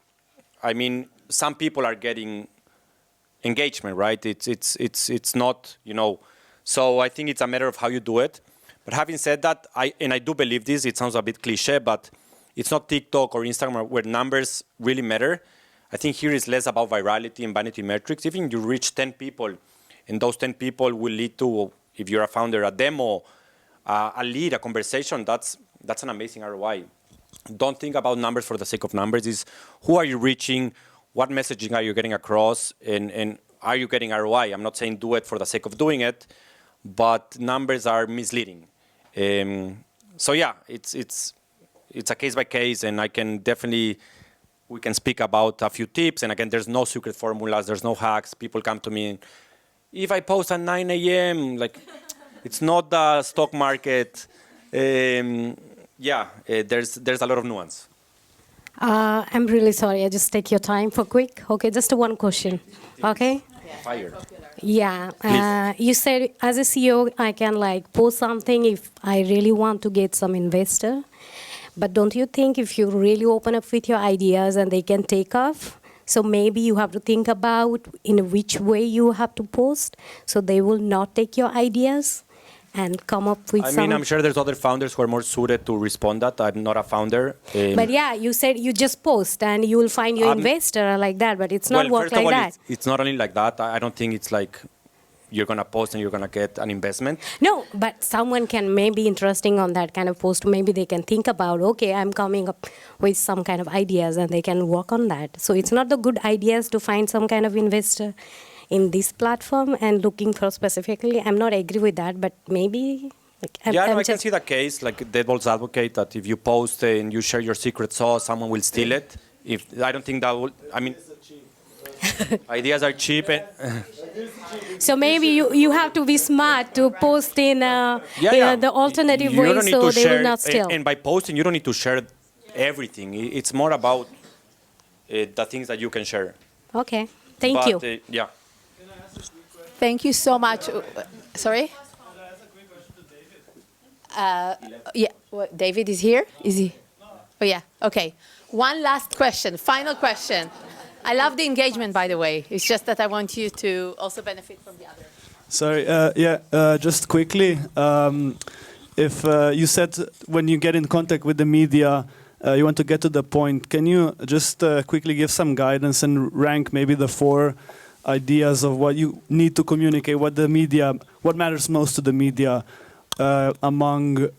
I mean, some people are getting engagement, right? It's not, you know. So I think it's a matter of how you do it. But having said that, I do believe this. It sounds a bit cliche, but it's not TikTok or Instagram where numbers really matter. I think here is less about virality and vanity metrics. Even you reach 10 people, and those 10 people will lead to, if you're a founder, a demo, a lead, a conversation. That's an amazing ROI. Don't think about numbers for the sake of numbers. It's who are you reaching, what messaging are you getting across, and are you getting ROI? I'm not saying do it for the sake of doing it, but numbers are misleading. So yeah, it's a case by case, and I can definitely, we can speak about a few tips. And again, there's no secret formulas, there's no hacks. People come to me, and if I post at 9 a.m., like, it's not the stock market. There's a lot of nuance. I'm really sorry. I just take your time for quick. Okay, just one question. Okay. Fire. Yeah. You said as a CEO, I can like post something if I really want to get some investor. But don't you think if you really open up with your ideas and they can take off, so maybe you have to think about in which way you have to post so they will not take your ideas and come up with some... I mean, I'm sure there's other founders who are more suited to respond that. I'm not a founder. But yeah, you said you just post and you will find your investor like that, but it's not work like that. It's not only like that. I don't think it's like you're going to post and you're going to get an investment. No, but someone can maybe interesting on that kind of post. Maybe they can think about, okay, I'm coming up with some kind of ideas and they can work on that. So it's not the good ideas to find some kind of investor in this platform and looking for specifically. I'm not agree with that, but maybe... Like, I can see the case, like devil's advocate, that if you post and you share your secret sauce, someone will steal it. I don't think that will... I mean... Ideas are cheap. So maybe you have to be smart to post in the alternative way so they will not steal. And by posting, you don't need to share everything. It's more about the things that you can share. Okay. Thank you. Yeah. Thank you so much. Sorry? Yeah. What, David is here? Is he? Oh, yeah. Okay. One last question. Final question. I love the engagement, by the way. It's just that I want you to also benefit from the other. Sorry, just quickly, if you said when you get in contact with the media, you want to get to the point, can you just quickly give some guidance and rank maybe the 4 ideas of what you need to communicate, what matters most to the media among,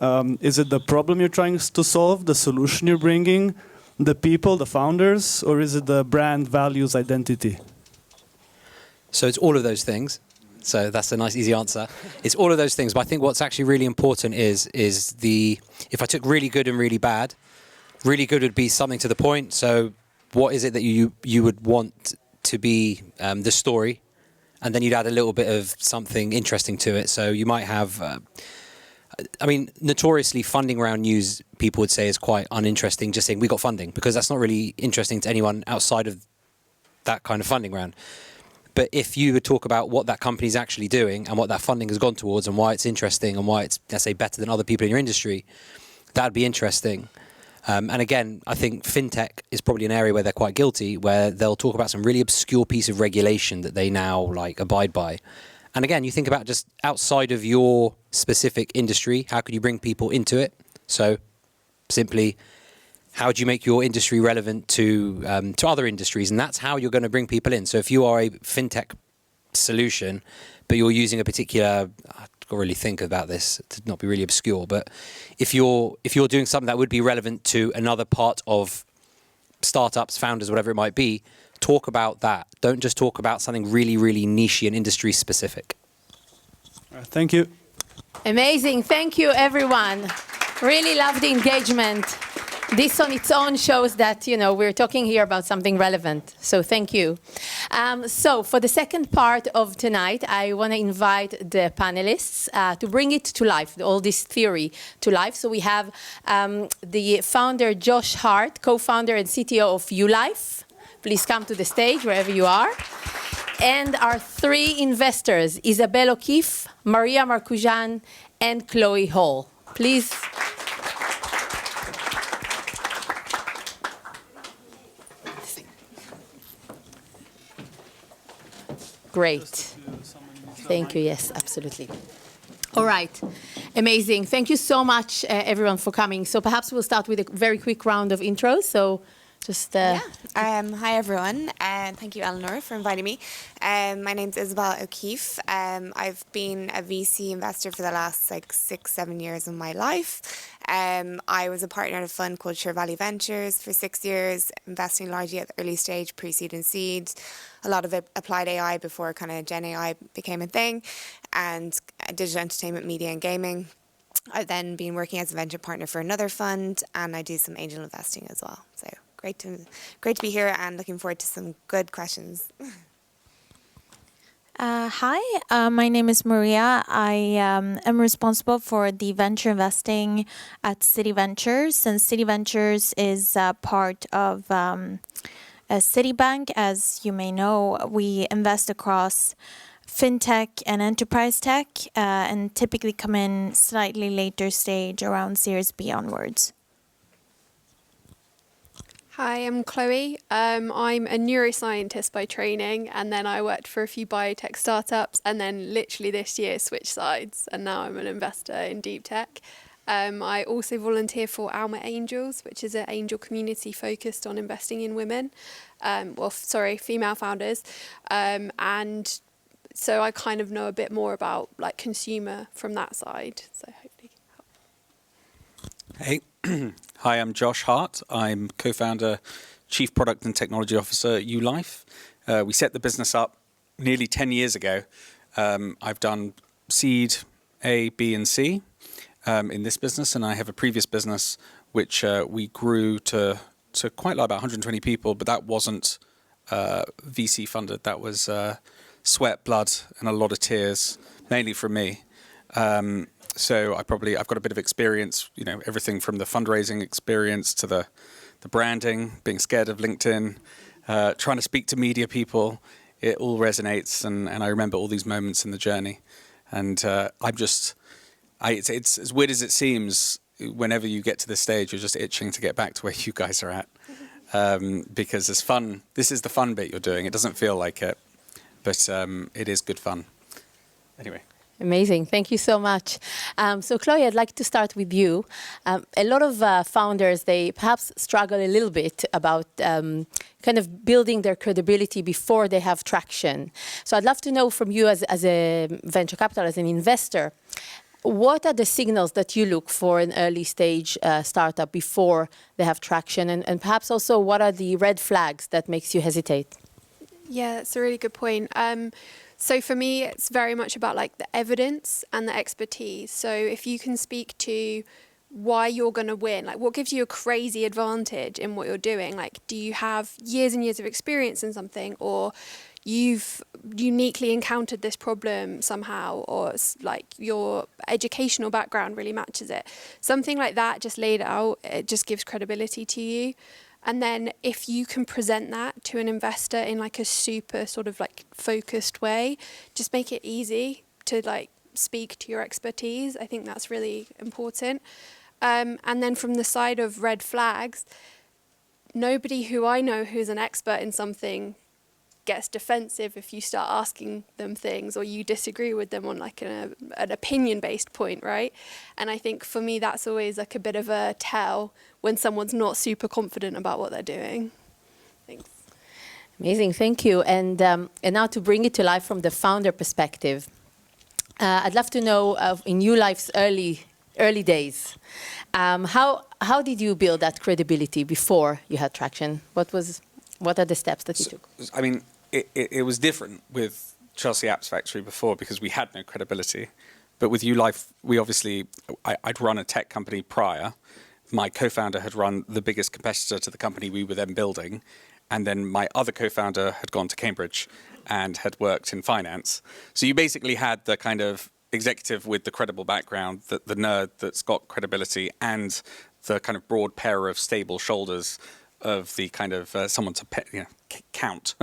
is it the problem you're trying to solve, the solution you're bringing, the people, the founders, or is it the brand, values, identity? So it's all of those things. So that's a nice, easy answer. It's all of those things. But I think what's actually really important is if I took really good and really bad, really good would be something to the point. So what is it that you would want to be the story? And then you'd add a little bit of something interesting to it. So you might have... I mean, notoriously, funding round news, people would say, is quite uninteresting, just saying we got funding, because that's not really interesting to anyone outside of that kind of funding round. But if you would talk about what that company is actually doing and what that funding has gone towards and why it's interesting and why it's, let's say, better than other people in your industry, that would be interesting. And again, I think fintech is probably an area where they're quite guilty, where they'll talk about some really obscure piece of regulation that they now like abide by. And again, you think about just outside of your specific industry, how could you bring people into it? So simply, how do you make your industry relevant to other industries? And that's how you're going to bring people in. So if you are a fintech solution, but you're using a particular, I've got to really think about this to not be really obscure, but if you're doing something that would be relevant to another part of startups, founders, whatever it might be, talk about that. Don't just talk about something really, really niche and industry specific. Thank you. Amazing. Thank you, everyone. Really love the engagement. This on its own shows that, we're talking here about something relevant. So thank you. So for the second part of tonight, I want to invite the panelists to bring it to life, all this theory to life. So we have the founder, Josh Hart, co-founder and CTO of YouLife. Please come to the stage, wherever you are. And our three investors, Isabel O'Keefe, Maria Marcujan, and Chloe Hall. Please. Great. Thank you. Yes, absolutely. All right. Amazing. Thank you so much, everyone, for coming. So perhaps we'll start with a very quick round of intros. So just... Hi, everyone, and thank you, Eleanor, for inviting me. My name's Isabel O'Keefe. I've been a VC investor for the last 6-7 years of my life. I was a partner at a fund called Sure Value Ventures for 6 years, investing largely at the early stage, pre-seed and seed. A lot of it applied AI before kind of Gen AI became a thing, and digital entertainment, media, and gaming. I've then been working as a venture partner for another fund, and I do some angel investing as well. So great to be here, and looking forward to some good questions. Hi, my name is Maria. I am responsible for the venture investing at City Ventures, and City Ventures is part of Citibank. As you may know, we invest across fintech and enterprise tech, and typically come in slightly later stage, around Series B onwards. Hi, I'm Chloe. I'm a neuroscientist by training, and then I worked for a few biotech startups, and then literally this year switched sides, and now I'm an investor in deep tech. I also volunteer for Alma Angels, which is an angel community focused on investing in women, female founders, and so I kind of know a bit more about like consumer from that side. So hopefully. Hey. Hi, I'm Josh Hart. I'm co-founder, Chief Product and Technology Officer at YouLife. We set the business up nearly 10 years ago. I've done seed A, B, and C in this business, and I have a previous business which we grew to quite like about 120 people, but that wasn't VC funded. That was sweat, blood, and a lot of tears, mainly from me. So I've got a bit of experience, everything from the fundraising experience to the branding, being scared of LinkedIn, trying to speak to media people. It all resonates, and I remember all these moments in the journey. And it's as weird as it seems, whenever you get to this stage, you're just itching to get back to where you guys are at. Because it's fun. This is the fun bit you're doing. It doesn't feel like it, but it is good fun. Anyway. Amazing. Thank you so much. So Chloe, I'd like to start with you. A lot of founders, they perhaps struggle a little bit about kind of building their credibility before they have traction. So I'd love to know from you as a venture capital, as an investor, what are the signals that you look for in early stage startup before they have traction? And perhaps also what are the red flags that makes you hesitate? Yeah, that's a really good point. So for me, it's very much about like the evidence and the expertise. So if you can speak to why you're going to win, like what gives you a crazy advantage in what you're doing? Like, do you have years and years of experience in something, or you've uniquely encountered this problem somehow, or like your educational background really matches it? Something like that, just laid out, it just gives credibility to you. And then if you can present that to an investor in like a super sort of like focused way, just make it easy to like speak to your expertise. I think that's really important. And then from the side of red flags, nobody who I know who's an expert in something gets defensive if you start asking them things or you disagree with them on like an opinion-based point, right? And I think for me, that's always like a bit of a tell when someone's not super confident about what they're doing. Thanks. Amazing, thank you. And now to bring it to life from the founder perspective, I'd love to know in YouLife's early days, how did you build that credibility before you had traction? What are the steps that you took? I mean, it was different with Chelsea Apps Factory before because we had no credibility. But with YouLife, we obviously, I'd run a tech company prior. My co-founder had run the biggest competitor to the company we were then building. and then my other co-founder had gone to Cambridge and had worked in finance. So you basically had the kind of executive with the credible background, the nerd that's got credibility, and the kind of broad pair of stable shoulders of the kind of someone to count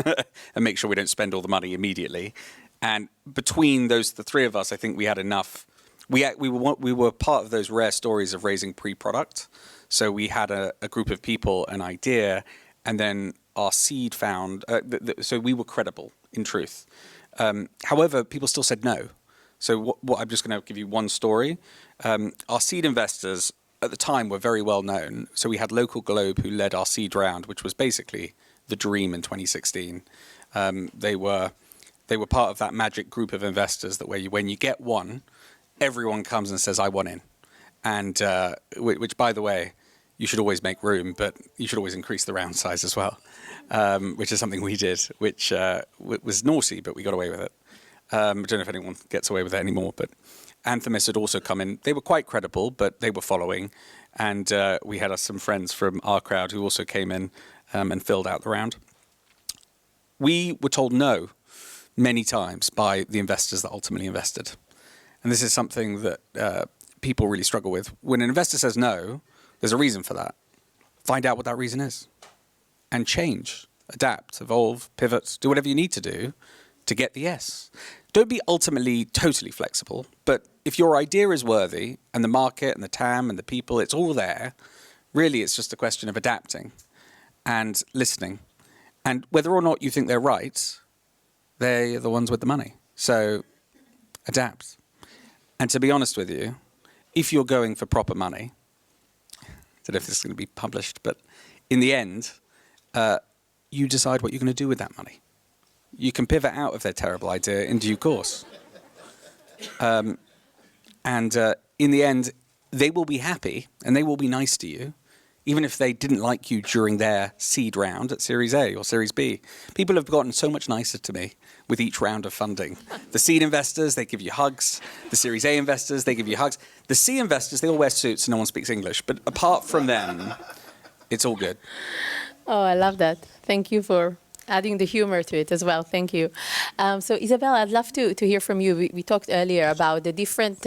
and make sure we don't spend all the money immediately. And between the three of us, I think we had enough. We were part of those rare stories of raising pre-product. So we had a group of people, an idea, and then our seed found. So we were credible, in truth. However, people still said no. So what I'm just going to give you one story. Our seed investors at the time were very well known. So we had Local Globe, who led our seed round, which was basically the dream in 2016. They were part of that magic group of investors that when you get one, everyone comes and says, I want in. And which, by the way, you should always make room, but you should always increase the round size as well, which is something we did, which was naughty, but we got away with it. I don't know if anyone gets away with it anymore, but Anthemis had also come in. They were quite credible, but they were following. And we had some friends from our crowd who also came in and filled out the round. We were told no many times by the investors that ultimately invested. And this is something that people really struggle with. When an investor says no, there's a reason for that. Find out what that reason is and change, adapt, evolve, pivot, do whatever you need to do to get the yes. Don't be ultimately totally flexible, but if your idea is worthy and the market and the TAM and the people, it's all there, really it's just a question of adapting and listening. And whether or not you think they're right, they're the ones with the money. So adapt. And to be honest with you, if you're going for proper money, I don't know if this is going to be published, but in the end, you decide what you're going to do with that money. You can pivot out of their terrible idea in due course. And in the end, they will be happy and they will be nice to you, even if they didn't like you during their seed round at Series A or Series B. People have gotten so much nicer to me with each round of funding. The seed investors, they give you hugs. The Series A investors, they give you hugs. The C investors, they all wear suits and no one speaks English. But apart from them, it's all good. Oh, I love that. Thank you for adding the humor to it as well. Thank you. So Isabel, I'd love to hear from you. We talked earlier about the different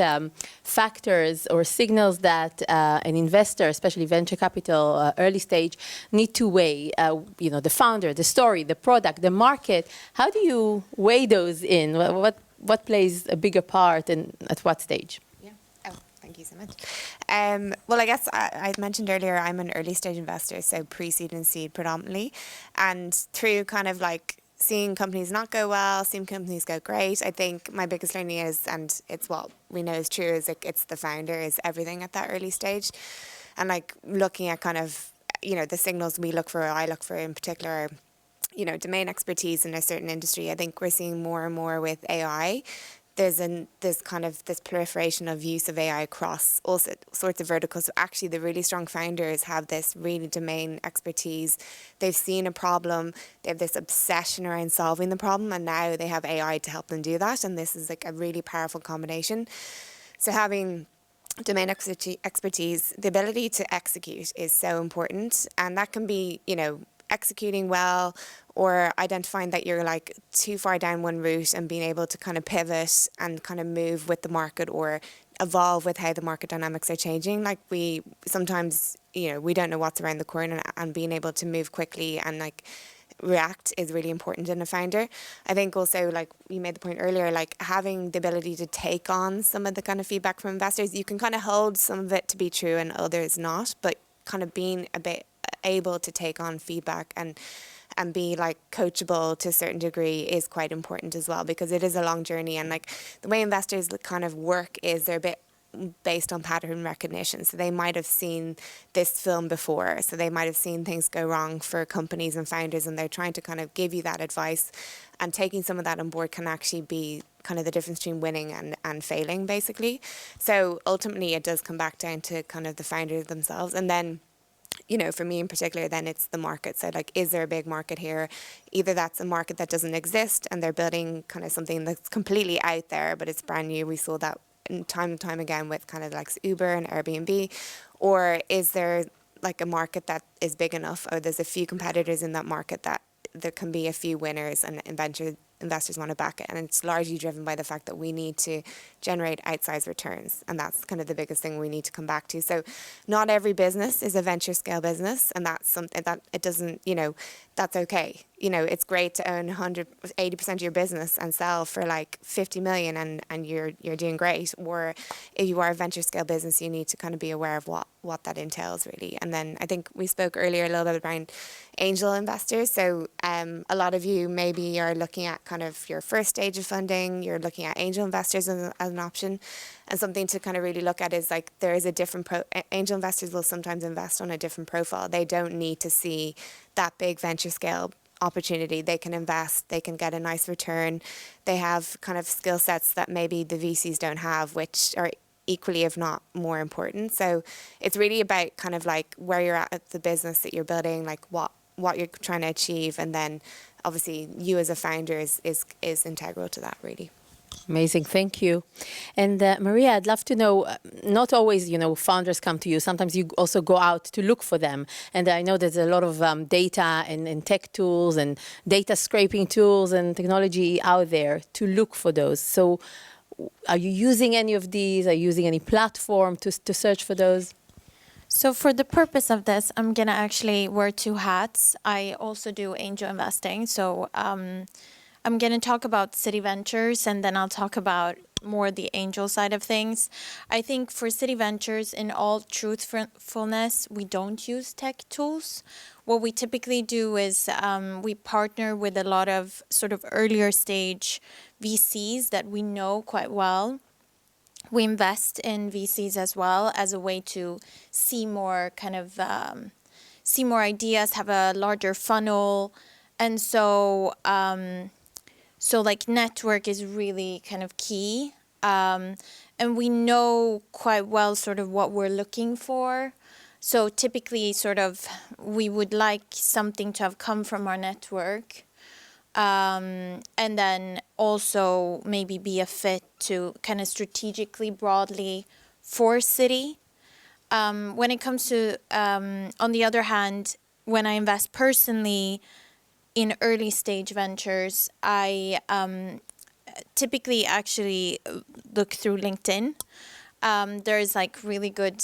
factors or signals that an investor, especially venture capital, early stage, need to weigh. The founder, the story, the product, the market. How do you weigh those in? What plays a bigger part and at what stage? Thank you so much. Well, I guess I mentioned earlier, I'm an early stage investor, so pre-seed and seed predominantly. And through kind of like seeing companies not go well, seeing companies go great, I think my biggest learning is, and it's what we know is true, is like it's the founder is everything at that early stage. And like looking at kind of, the signals we look for, I look for in particular, domain expertise in a certain industry. I think we're seeing more and more with AI. There's this proliferation of use of AI across all sorts of verticals. So actually, the really strong founders have this really domain expertise. They've seen a problem. They have this obsession around solving the problem, and now they have AI to help them do that. And this is like a really powerful combination. So having domain expertise, the ability to execute is so important, and that can be, executing well, or identifying that you're like too far down one route and being able to kind of pivot and kind of move with the market or evolve with how the market dynamics are changing. Like we sometimes, we don't know what's around the corner, and being able to move quickly and like react is really important in a founder. I think also, like you made the point earlier, like having the ability to take on some of the kind of feedback from investors. You can kind of hold some of it to be true and others not, but kind of being a bit able to take on feedback and be like coachable to a certain degree is quite important as well, because it is a long journey. And like the way investors kind of work is they're a bit based on pattern recognition. So they might have seen this film before. So they might have seen things go wrong for companies and founders, and they're trying to kind of give you that advice, and taking some of that on board can actually be kind of the difference between winning and failing, basically. So ultimately it does come back down to kind of the founders themselves. And then, for me in particular, then it's the market. So like, is there a big market here? Either that's a market that doesn't exist and they're building kind of something that's completely out there, but it's brand new. We saw that time and time again with kind of like Uber and Airbnb. Or is there like a market that is big enough, or there's a few competitors in that market, that there can be a few winners, and investors want to back it. And it's largely driven by the fact that we need to generate outsized returns. And that's kind of the biggest thing we need to come back to. So not every business is a venture scale business. And that's something that it doesn't, that's okay. It's great to own 80% of your business and sell for like 50 million and you're doing great. Or if you are a venture scale business, you need to kind of be aware of what that entails, really. And then I think we spoke earlier a little bit around angel investors. So a lot of you maybe are looking at kind of your first stage of funding, you're looking at angel investors as an option. And something to kind of really look at is like there is a different angel investors will sometimes invest on a different profile. They don't need to see that big venture scale opportunity. They can invest, they can get a nice return. They have kind of skill sets that maybe the VCs don't have, which are equally, if not more important. So it's really about kind of like where you're at the business that you're building, like what you're trying to achieve. And then obviously you as a founder is integral to that, really. Amazing, thank you. And Maria, I'd love to know, not always, founders come to you. Sometimes you also go out to look for them. And I know there's a lot of data and tech tools and data scraping tools and technology out there to look for those. So are you using any of these? Are you using any platform to search for those? So for the purpose of this, I'm going to actually wear two hats. I also do angel investing. So I'm going to talk about City Ventures, and then I'll talk about more the angel side of things. I think for City Ventures, in all truthfulness, we don't use tech tools. What we typically do is we partner with a lot of sort of earlier stage VCs that we know quite well. We invest in VCs as well as a way to see more kind of see more ideas, have a larger funnel, and so like network is really kind of key, and we know quite well sort of what we're looking for. So typically sort of we would like something to have come from our network, and then also maybe be a fit to kind of strategically broadly for City. When it comes to, on the other hand, when I invest personally in early stage ventures, I typically actually look through LinkedIn. There's like really good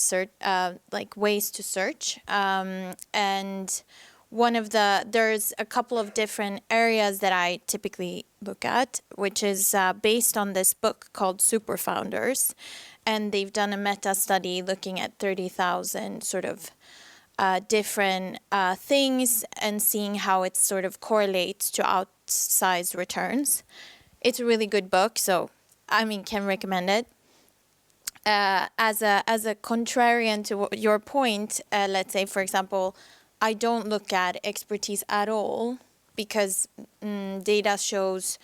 like ways to search, and there's a couple of different areas that I typically look at, which is based on this book called Super Founders, and they've done a meta study looking at 30,000 sort of different things and seeing how it sort of correlates to outsized returns. It's a really good book, so can recommend it. As a contrarian to your point, let's say, for example, I don't look at expertise at all because data shows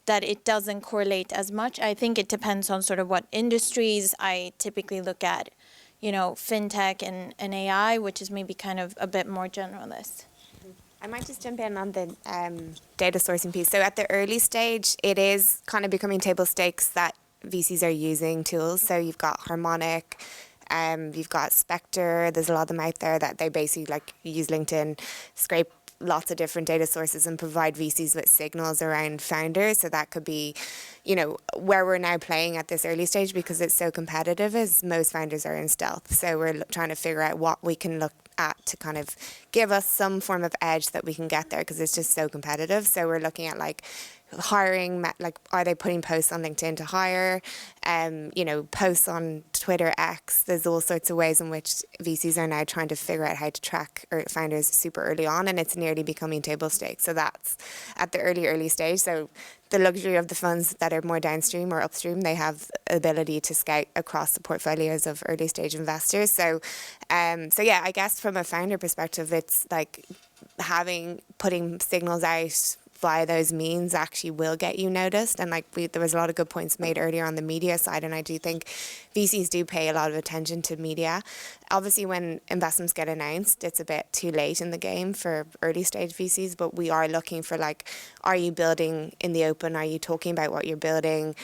that it doesn't correlate as much. I think it depends on sort of what industries. I typically look at, fintech and AI, which is maybe kind of a bit more generalist. I might just jump in on the data sourcing piece. So at the early stage, it is kind of becoming table stakes that VCs are using tools. So you've got Harmonic, you've got Spectre. There's a lot of them out there that they basically like use LinkedIn, scrape lots of different data sources and provide VCs with signals around founders. So that could be, where we're now playing at this early stage because it's so competitive is most founders are in stealth. So we're trying to figure out what we can look at to kind of give us some form of edge that we can get there because it's just so competitive. So we're looking at like hiring, like are they putting posts on LinkedIn to hire, posts on Twitter X. There's all sorts of ways in which VCs are now trying to figure out how to track founders super early on, and it's nearly becoming table stakes. So that's at the early stage. So the luxury of the funds that are more downstream or upstream, they have the ability to scout across the portfolios of early stage investors. So yeah, I guess from a founder perspective, it's like putting signals out via those means actually will get you noticed. And there was a lot of good points made earlier on the media side, and I do think VCs do pay a lot of attention to media. Obviously, when investments get announced, it's a bit too late in the game for early stage VCs, but we are looking for are you building in the open? Are you talking about what you're building?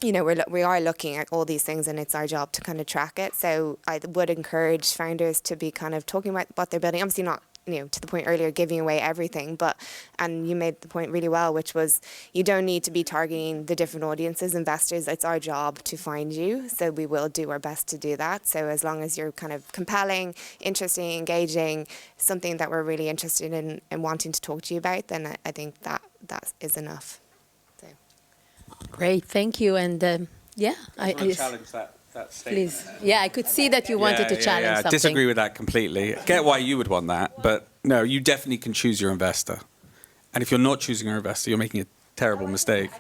you know, we are looking at all these things, and it's our job to kind of track it. So I would encourage founders to be kind of talking about what they're building. Obviously not, you know, to the point earlier, giving away everything, but, and you made the point really well, which was you don't need to be targeting the different audiences, investors. It's our job to find you. So we will do our best to do that. So as long as you're kind of compelling, interesting, engaging, something that we're really interested in and wanting to talk to you about, then I think that is enough. So. Great, thank you. And yeah, I challenge that statement. Please. Yeah, I could see that you wanted to challenge something. I disagree with that completely. I get why you would want that, but no, you definitely can choose your investor. And if you're not choosing your investor, you're making a terrible mistake.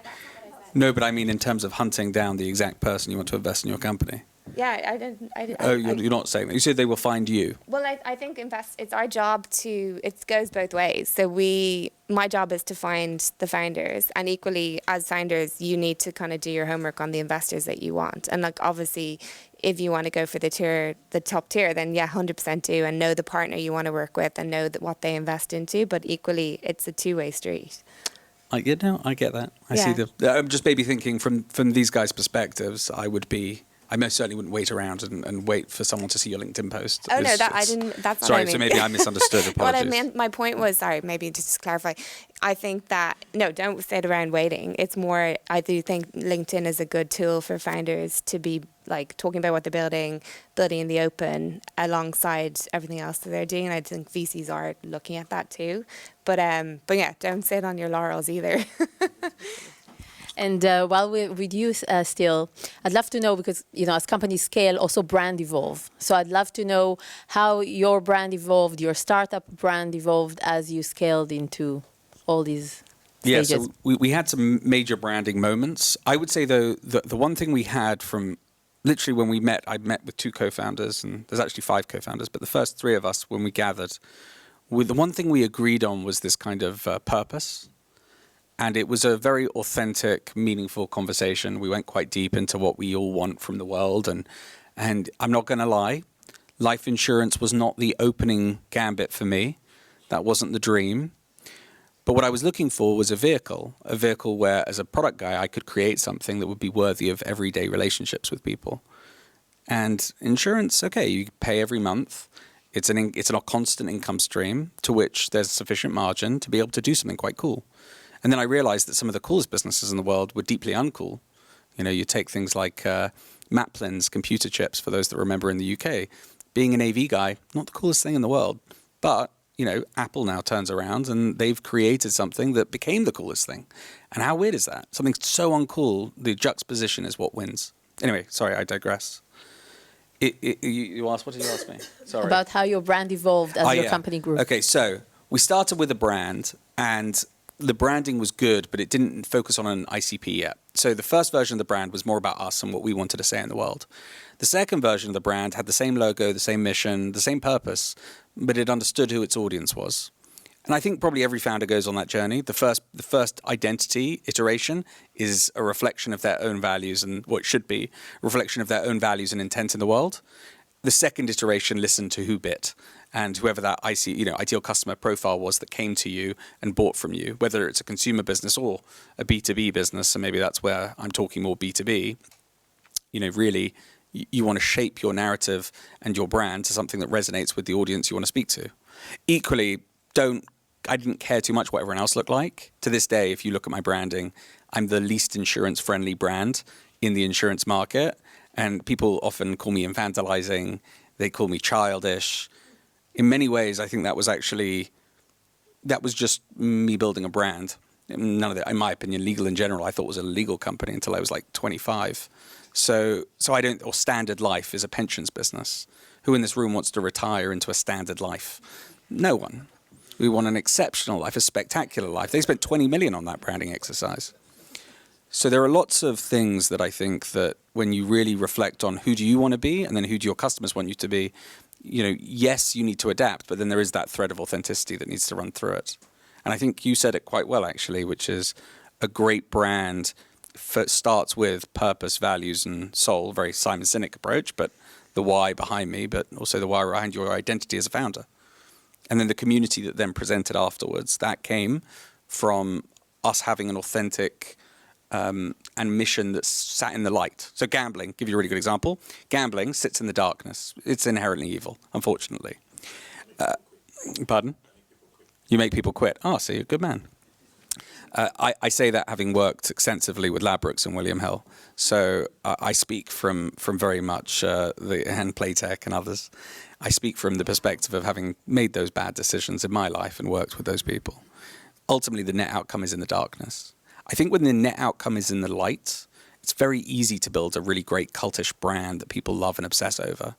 No, but I mean in terms of hunting down the exact person you want to invest in your company. Yeah, you're not saying that. You said they will find you. Well, I think it's our job to, it goes both ways. So my job is to find the founders, and equally as founders, you need to kind of do your homework on the investors that you want. And like, obviously, if you want to go for the top tier, then yeah, 100% do, and know the partner you want to work with and know what they invest into. But equally, it's a two-way street. I get that. I see I'm just maybe thinking from these guys' perspectives, I most certainly wouldn't wait around and wait for someone to see your LinkedIn post. Oh, no, I didn't. That's sorry, what I mean. so maybe I misunderstood. Apologies. What I meant, my point was, sorry, maybe just to clarify, I think that, no, don't sit around waiting. It's more, I do think LinkedIn is a good tool for founders to be like talking about what they're building in the open alongside everything else that they're doing. And I think VCs are looking at that too. But yeah, don't sit on your laurels either. And while we're with you still, I'd love to know, because, you know, as companies scale, also brand evolve. So I'd love to know how your brand evolved, your startup brand evolved as you scaled into all these stages. Yeah, so we had some major branding moments. I would say, though, the one thing we had from literally when we met, I'd met with 2 co-founders, and there's actually 5 co-founders, but the first 3 of us, when we gathered, the one thing we agreed on was this kind of purpose. And it was a very authentic, meaningful conversation. We went quite deep into what we all want from the world. And I'm not going to lie, life insurance was not the opening gambit for me. That wasn't the dream. But what I was looking for was a vehicle where, as a product guy, I could create something that would be worthy of everyday relationships with people. And insurance, okay, you pay every month. It's a constant income stream to which there's sufficient margin to be able to do something quite cool. And then I realized that some of the coolest businesses in the world were deeply uncool. You know, you take things like Maplin's computer chips, for those that remember in the UK. Being an AV guy, not the coolest thing in the world. But, you know, Apple now turns around and they've created something that became the coolest thing. And how weird is that? Something so uncool, the juxtaposition is what wins. Anyway, sorry, I digress. You asked, what did you ask me? Sorry. About how your brand evolved as your company grew. Okay, so we started with a brand, and the branding was good, but it didn't focus on an ICP yet. So the first version of the brand was more about us and what we wanted to say in the world. The second version of the brand had the same logo, the same mission, the same purpose, but it understood who its audience was. And I think probably every founder goes on that journey. The first identity iteration is a reflection of their own values, and what should be a reflection of their own values and intent in the world. The second iteration listened to who bit, and whoever that ideal customer profile was that came to you and bought from you, whether it's a consumer business or a B2B business. So maybe that's where I'm talking more B2B. You know, really, you want to shape your narrative and your brand to something that resonates with the audience you want to speak to. Equally, I didn't care too much what everyone else looked like. To this day, if you look at my branding, I'm the least insurance-friendly brand in the insurance market. And people often call me infantilizing. They call me childish. In many ways, I think that was just me building a brand. None of it, in my opinion, legal in general, I thought was a legal company until I was like 25. So or Standard Life is a pensions business. Who in this room wants to retire into a standard life? No one. We want an exceptional life, a spectacular life. They spent 20 million on that branding exercise. So there are lots of things that I think that when you really reflect on who do you want to be and then who do your customers want you to be, you know, yes, you need to adapt, but then there is that thread of authenticity that needs to run through it. And I think you said it quite well, actually, which is a great brand starts with purpose, values, and soul. Very Simon Sinek approach, but the why behind me, but also the why behind your identity as a founder. And then the community that then presented afterwards, that came from us having an authentic and mission that's sat in the light. So gambling, give you a really good example. Gambling sits in the darkness. It's inherently evil, unfortunately. Pardon? You make people quit. Oh, so you're a good man. I say that having worked extensively with Labrooks and William Hill. So I speak from very much, and Playtech and others. I speak from the perspective of having made those bad decisions in my life and worked with those people. Ultimately, the net outcome is in the darkness. I think when the net outcome is in the light, it's very easy to build a really great cultish brand that people love and obsess over,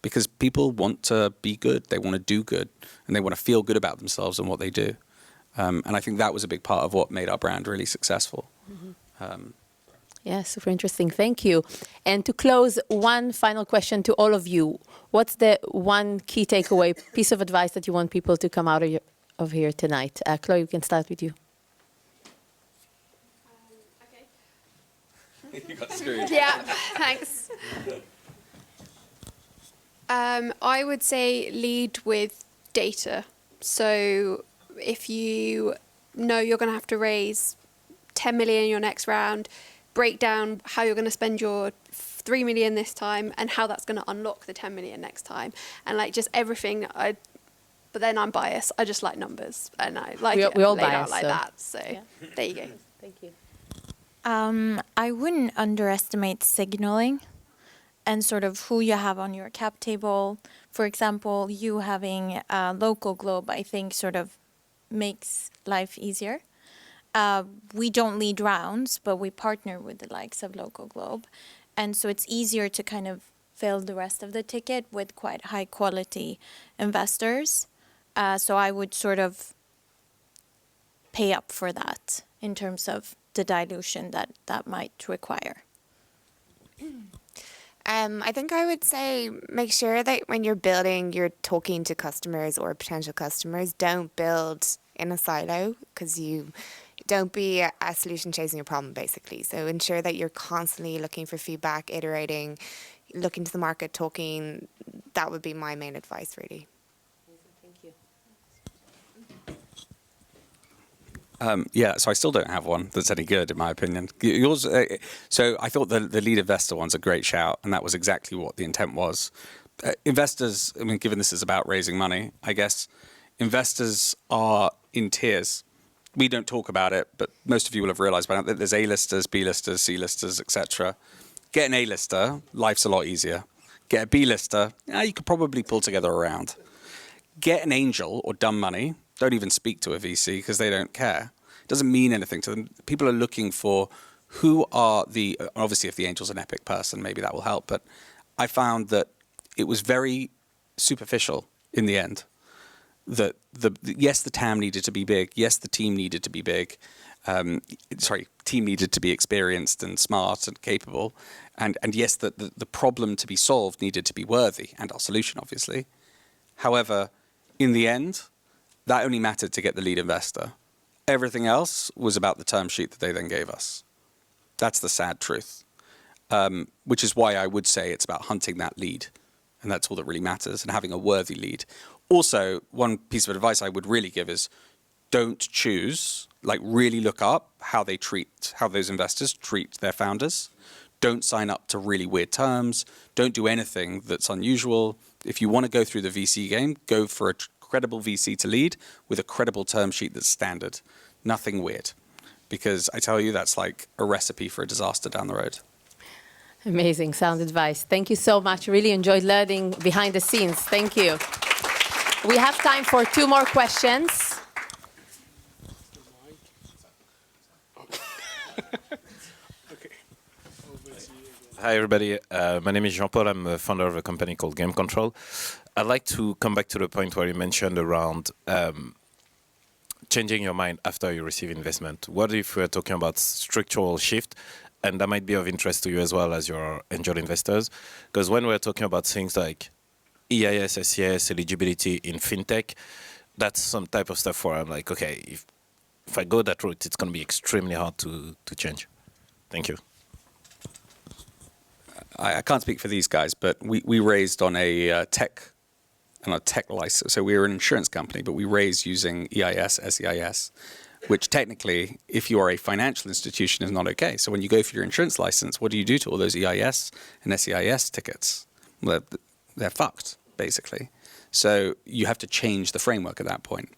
because people want to be good, they want to do good, and they want to feel good about themselves and what they do. And I think that was a big part of what made our brand really successful. Yeah, super interesting. Thank you. And to close, one final question to all of you. What's the one key takeaway, piece of advice that you want people to come out of here tonight? Chloe, we can start with you. You got screwed. Yeah, thanks. I would say lead with data. So if you know you're going to have to raise 10 million in your next round, break down how you're going to spend your 3 million this time and how that's going to unlock the 10 million next time. And like just everything, but then I'm biased. I just like numbers and I like it we all laid out biased, like so. that. So there you go. Thank you. I wouldn't underestimate signaling and sort of who you have on your cap table. For example, you having a local globe, I think sort of makes life easier. We don't lead rounds, but we partner with the likes of Local Globe. And so it's easier to kind of fill the rest of the ticket with quite high quality investors. So I would sort of pay up for that in terms of the dilution that might require. I think I would say make sure that when you're building, you're talking to customers or potential customers. Don't build in a silo, because don't be a solution chasing a problem, basically. So ensure that you're constantly looking for feedback, iterating, looking to the market, talking. That would be my main advice, really. Thank you. Yeah, so I still don't have one that's any good, in my opinion. Yours. So I thought the lead investor one's a great shout, and that was exactly what the intent was. Investors, I mean, given this is about raising money, I guess investors are in tiers. We don't talk about it, but most of you will have realized by now that there's A-listers, B-listers, C-listers, etc. Get an A-lister, life's a lot easier. Get a B-lister, you could probably pull together a round. Get an angel or dumb money. Don't even speak to a VC because they don't care. It doesn't mean anything to them. People are looking for who are the, obviously if the angel's an epic person, maybe that will help, but I found that it was very superficial in the end. That yes, the TAM needed to be big. Yes, the team needed to be big. Team needed to be experienced and smart and capable. And yes, the problem to be solved needed to be worthy, and our solution, obviously. However, in the end, that only mattered to get the lead investor. Everything else was about the term sheet that they then gave us. That's the sad truth, which is why I would say it's about hunting that lead. And that's all that really matters, and having a worthy lead. Also, one piece of advice I would really give is don't choose, really look up how those investors treat their founders. Don't sign up to really weird terms. Don't do anything that's unusual. If you want to go through the VC game, go for a credible VC to lead with a credible term sheet that's standard. Nothing weird. Because I tell you, that's like a recipe for a disaster down the road. Amazing, sound advice. Thank you so much. Really enjoyed learning behind the scenes. Thank you. We have time for 2 more questions. Hi, everybody. My name is Jean-Paul. I'm a founder of a company called Game Control. I'd like to come back to the point where you mentioned around changing your mind after you receive investment. What if we're talking about structural shift? And that might be of interest to you as well as your angel investors. Because when we're talking about things like EIS, SCS, eligibility in fintech, that's some type of stuff where I'm like, okay, if I go that route, it's going to be extremely hard to change. Thank you. I can't speak for these guys, but we raised on a tech license. So we were an insurance company, but we raised using EIS, SEIS. which technically, if you are a financial institution, is not okay. So when you go for your insurance license, what do you do to all those EIS and SEIS tickets? Well, they're fucked, basically. So you have to change the framework at that point.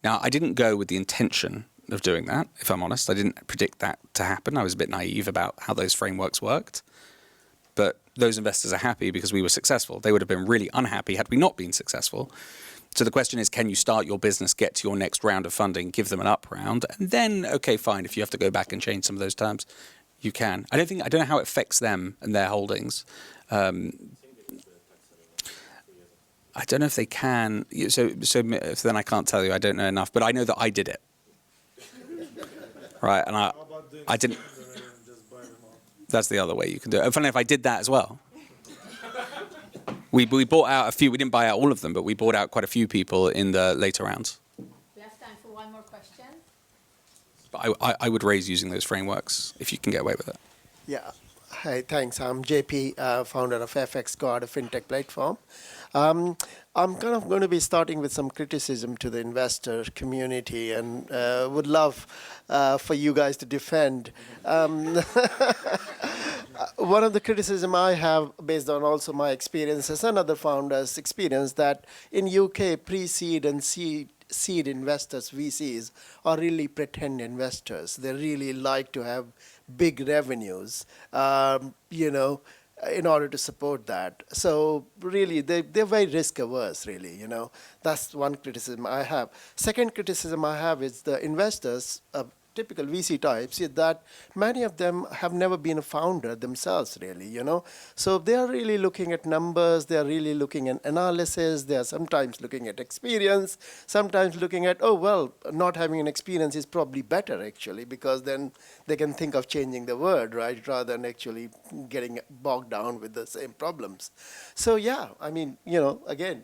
Now, I didn't go with the intention of doing that, if I'm honest. I didn't predict that to happen. I was a bit naive about how those frameworks worked. But those investors are happy because we were successful. They would have been really unhappy had we not been successful. So the question is, can you start your business, get to your next round of funding, give them an up round, and then, okay, fine, if you have to go back and change some of those terms, you can. I don't know how it affects them and their holdings. I don't know if they can. So then I can't tell you. I don't know enough. But I know that I did it. Right, and I didn't. That's the other way you can do it. Funny enough, I did that as well. We bought out a few. We didn't buy out all of them, but we bought out quite a few people in the later rounds. We have time for one more question. But I would raise using those frameworks if you can get away with it. Yeah. Hi, thanks. I'm JP, founder of FX Guard, a fintech platform. I'm kind of going to be starting with some criticism to the investor community and would love for you guys to defend. One of the criticism I have, based on also my experiences and other founders' experience, that in UK, pre-seed and seed investors, VCs, are really pretend investors. They really like to have big revenues, in order to support that. So really, they're very risk averse, really, That's one criticism I have. Second criticism I have is the investors, typical VC types, is that many of them have never been a founder themselves, really, So they are really looking at numbers, they are really looking at analysis, they are sometimes looking at experience, sometimes looking at, oh, well, not having an experience is probably better, actually, because then they can think of changing the word, right, rather than actually getting bogged down with the same problems. So, yeah, I mean, again,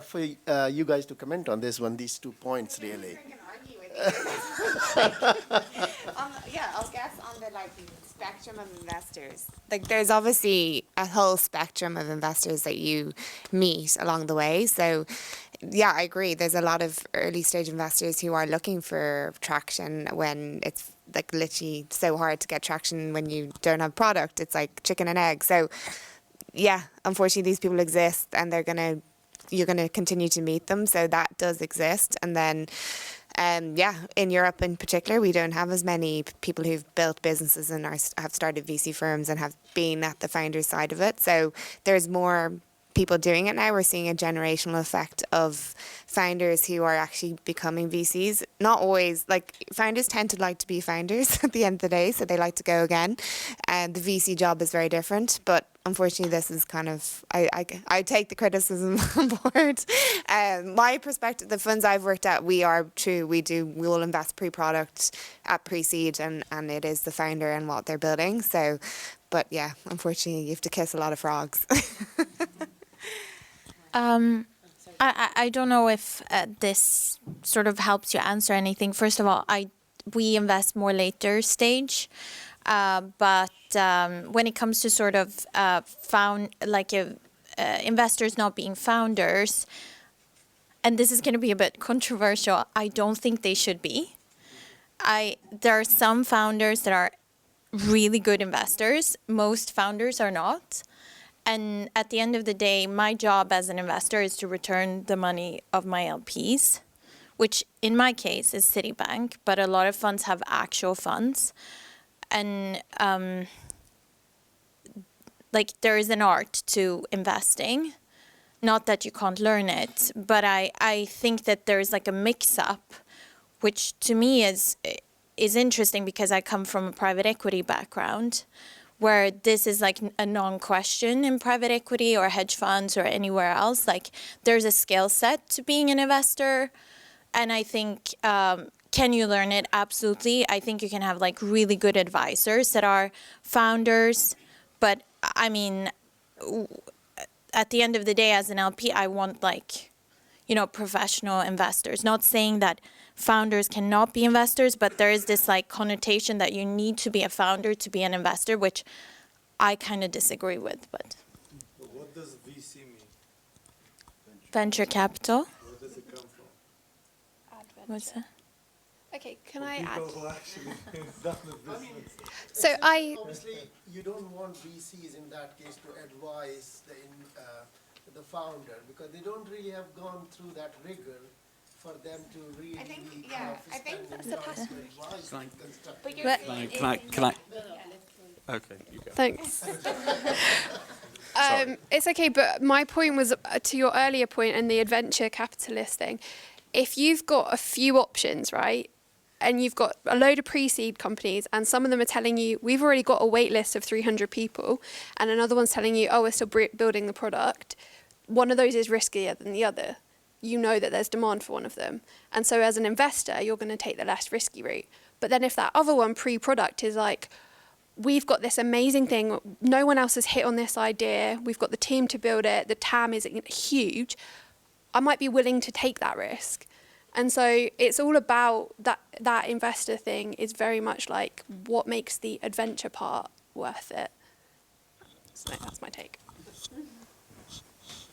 for you guys to comment on these 2 points, really. I'll guess on the spectrum of investors. There's obviously a whole spectrum of investors that you meet along the way. So, yeah, I agree. There's a lot of early stage investors who are looking for traction when it's literally so hard to get traction when you don't have product. It's like chicken and egg. So, yeah, unfortunately, these people exist, and you're gonna continue to meet them. So that does exist, and then. In Europe in particular, we don't have as many people who've built businesses and have started VC firms and have been at the founder side of it. So there's more people doing it now. We're seeing a generational effect of founders who are actually becoming VCs. Not always, founders tend to like to be founders at the end of the day, so they like to go again. And the VC job is very different, but unfortunately, this is kind of, I take the criticism on board. My perspective, the funds I've worked at, we will invest pre-product at pre-seed, and it is the founder and what they're building. So, but yeah, unfortunately, you have to kiss a lot of frogs. I don't know if this sort of helps you answer anything. First of all, we invest more later stage, but when it comes to sort of investors not being founders, and this is going to be a bit controversial, I don't think they should be. There are some founders that are really good investors. Most founders are not. And at the end of the day, my job as an investor is to return the money of my LPs, which in my case is Citibank, but a lot of funds have actual funds. And there is an art to investing, not that you can't learn it, but I think that there is a mix-up, which to me is interesting because I come from a private equity background, where this is a non-question in private equity or hedge funds or anywhere else. There's a skill set to being an investor. And I think, can you learn it? Absolutely. I think you can have really good advisors that are founders. But I mean, at the end of the day, as an LP, I want professional investors. Not saying that founders cannot be investors, but there is this connotation that you need to be a founder to be an investor, which I kind of disagree with. But what does VC mean? Venture capital. Where does it come from? What's that? Okay, can I add? People who actually done the business. So obviously you don't want VCs in that case to advise the founder because they don't really have gone through that rigor for them to really. I think that's the advice. But Can I? Okay, you go. Thanks. It's okay, but my point was to your earlier point and the adventure capitalist thing. If you've got a few options, right, and you've got a load of pre-seed companies and some of them are telling you, we've already got a wait list of 300 people, and another one's telling you, oh, we're still building the product, one of those is riskier than the other. You know that there's demand for one of them. And so as an investor, you're going to take the less risky route. But then if that other one, pre-product, is like, we've got this amazing thing, no one else has hit on this idea, we've got the team to build it, the TAM is huge, I might be willing to take that risk. And so it's all about that investor thing is very much like what makes the adventure part worth it. So that's my take.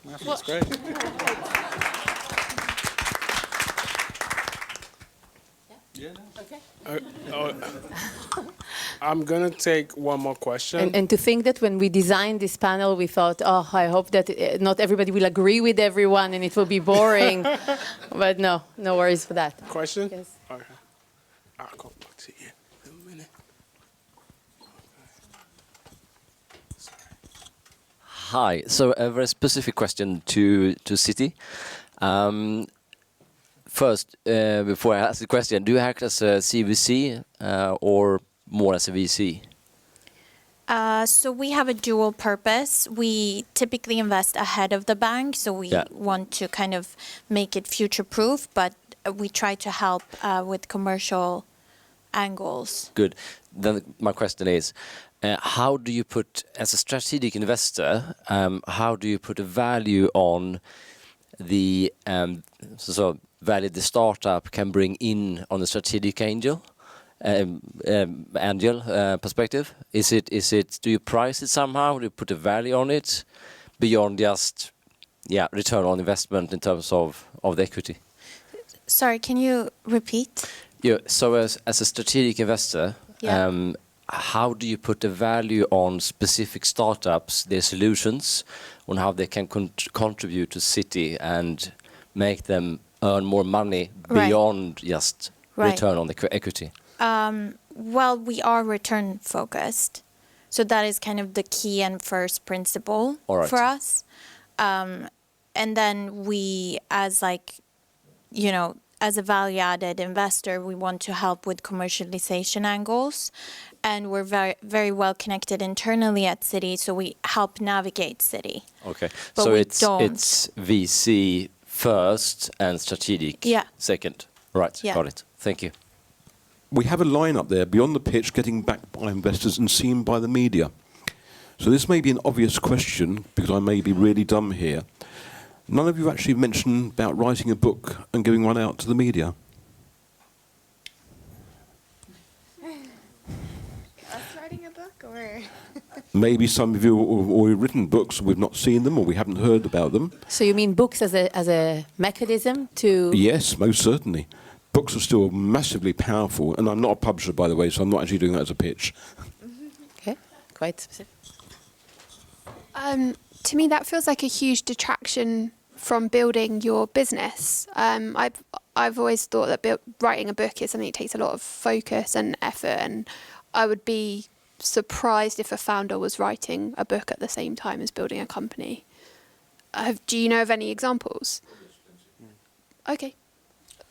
That's great. Yeah. Okay. I'm gonna take one more question. And to think that when we designed this panel, we thought, oh, I hope that not everybody will agree with everyone and it will be boring. But no worries for that. Question? Yes. Okay. I'll come back to you in a minute. Hi. So a very specific question to City. First, before I ask the question, do you act as a CVC or more as a VC? So we have a dual purpose. We typically invest ahead of the bank, so we want to kind of make it future-proof, but we try to help with commercial angles. Good. Then my question is, how do you put, as a strategic investor, how do you put a value on the value the startup can bring in on the strategic angel perspective? Is it? Do you price it somehow? Do you put a value on it beyond just return on investment in terms of the equity? Sorry, can you repeat? Yeah. So as a strategic investor, how do you put a value on specific startups, their solutions, on how they can contribute to City and make them earn more money beyond just return on the equity? Well, we are return focused. So that is kind of the key and first principle for us. And then we, as a value added investor, we want to help with commercialization angles. And we're very, very well connected internally at City, so we help navigate City. Okay. But so we it's VC first and strategic second. Right, got it. Thank you. We have a line up there, beyond the pitch, getting backed by investors and seen by the media. So this may be an obvious question, because I may be really dumb here. None of you actually mentioned about writing a book and giving one out to the media. Us writing a book, or? Maybe some of you have already written books, we've not seen them or we haven't heard about them. So you mean books as a mechanism to? Yes, most certainly. Books are still massively powerful, and I'm not a publisher, by the way, so I'm not actually doing that as a pitch. Okay, quite specific. To me, that feels like a huge detraction from building your business. I've always thought that writing a book is something that takes a lot of focus and effort, and I would be surprised if a founder was writing a book at the same time as building a company. Do you know of any examples? Okay,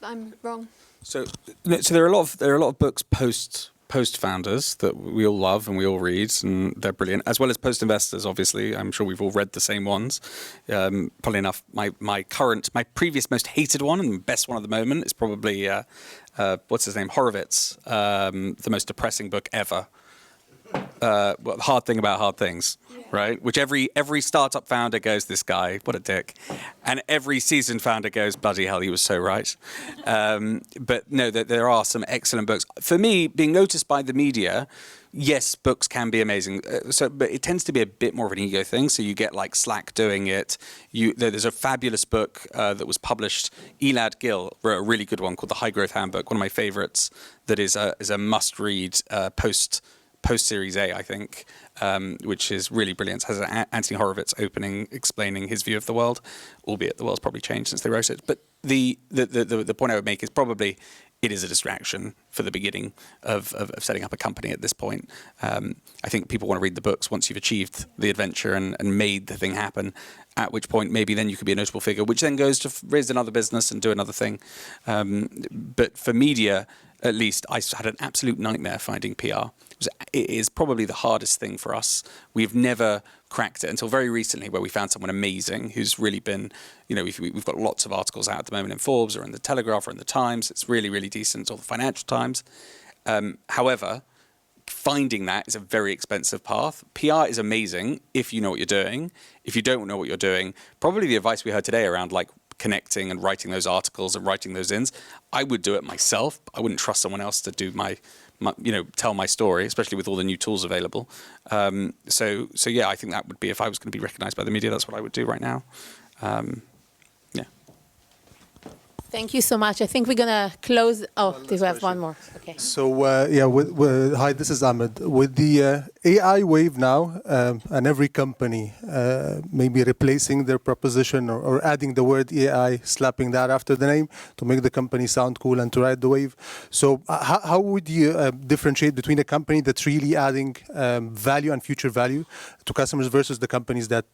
I'm wrong. So there are a lot of books post founders that we all love and we all read, and they're brilliant, as well as post investors. Obviously, I'm sure we've all read the same ones. Funnily enough, my previous most hated one and best one at the moment is probably what's his name, Horowitz, the most depressing book ever. The hard thing about hard things, right? Which every startup founder goes, this guy, what a dick, and every seasoned founder goes, bloody hell, he was so right. But no, there are some excellent books. For me, being noticed by the media, yes, books can be amazing. But it tends to be a bit more of an ego thing. So you get like Slack doing it. There's a fabulous book that was published. Elad Gil wrote a really good one called The High Growth Handbook, one of my favorites. That is a must-read post Series A, I think, which is really brilliant. It has Anthony Horowitz opening, explaining his view of the world, albeit the world's probably changed since they wrote it. But the point I would make is probably it is a distraction for the beginning of setting up a company at this point. I think people want to read the books once you've achieved the adventure and made the thing happen, at which point maybe then you could be a notable figure, which then goes to raise another business and do another thing. But for media, at least, I had an absolute nightmare finding PR. It is probably the hardest thing for us. We've never cracked it until very recently, where we found someone amazing who's really been, we've got lots of articles out at the moment in Forbes or in the Telegraph or in the Times. It's really, really decent, or the Financial Times. However, finding that is a very expensive path. PR is amazing if you know what you're doing. If you don't know what you're doing, probably the advice we heard today around like connecting and writing those articles and writing those ins, I would do it myself. I wouldn't trust someone else to do tell my story, especially with all the new tools available. So yeah, I think that would be, if I was going to be recognized by the media, that's what I would do right now. Thank you so much. I think we're going to close. Oh, we have one more. Okay. So, hi, this is Ahmed. With the AI wave now, and every company maybe replacing their proposition or adding the word AI, slapping that after the name to make the company sound cool and to ride the wave. So, how would you differentiate between a company that's really adding value and future value to customers versus the companies that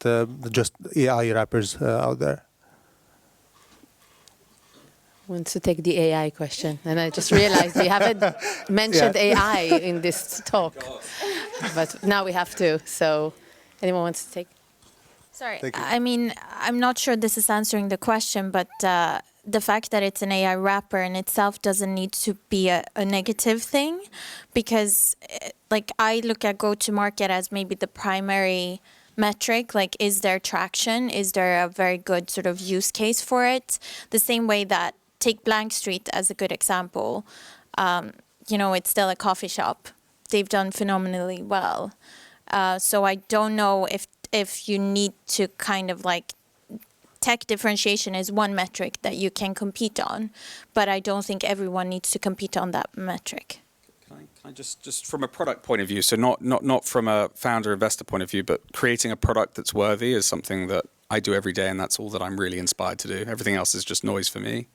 just AI wrappers out there? Wants to take the AI question, and I just realized we haven't mentioned AI in this talk, but now we have to. So, anyone wants to take? Sorry, I mean, I'm not sure this is answering the question, but the fact that it's an AI wrapper in itself doesn't need to be a negative thing, because like I look at go-to-market as maybe the primary metric, like is there traction? Is there a very good sort of use case for it? The same way that take Blank Street as a good example. It's still a coffee shop. They've done phenomenally well. So I don't know if you need to kind of like, tech differentiation is one metric that you can compete on, but I don't think everyone needs to compete on that metric. Can I just from a product point of view, so not from a founder investor point of view, but creating a product that's worthy is something that I do every day, and that's all that I'm really inspired to do. Everything else is just noise for me.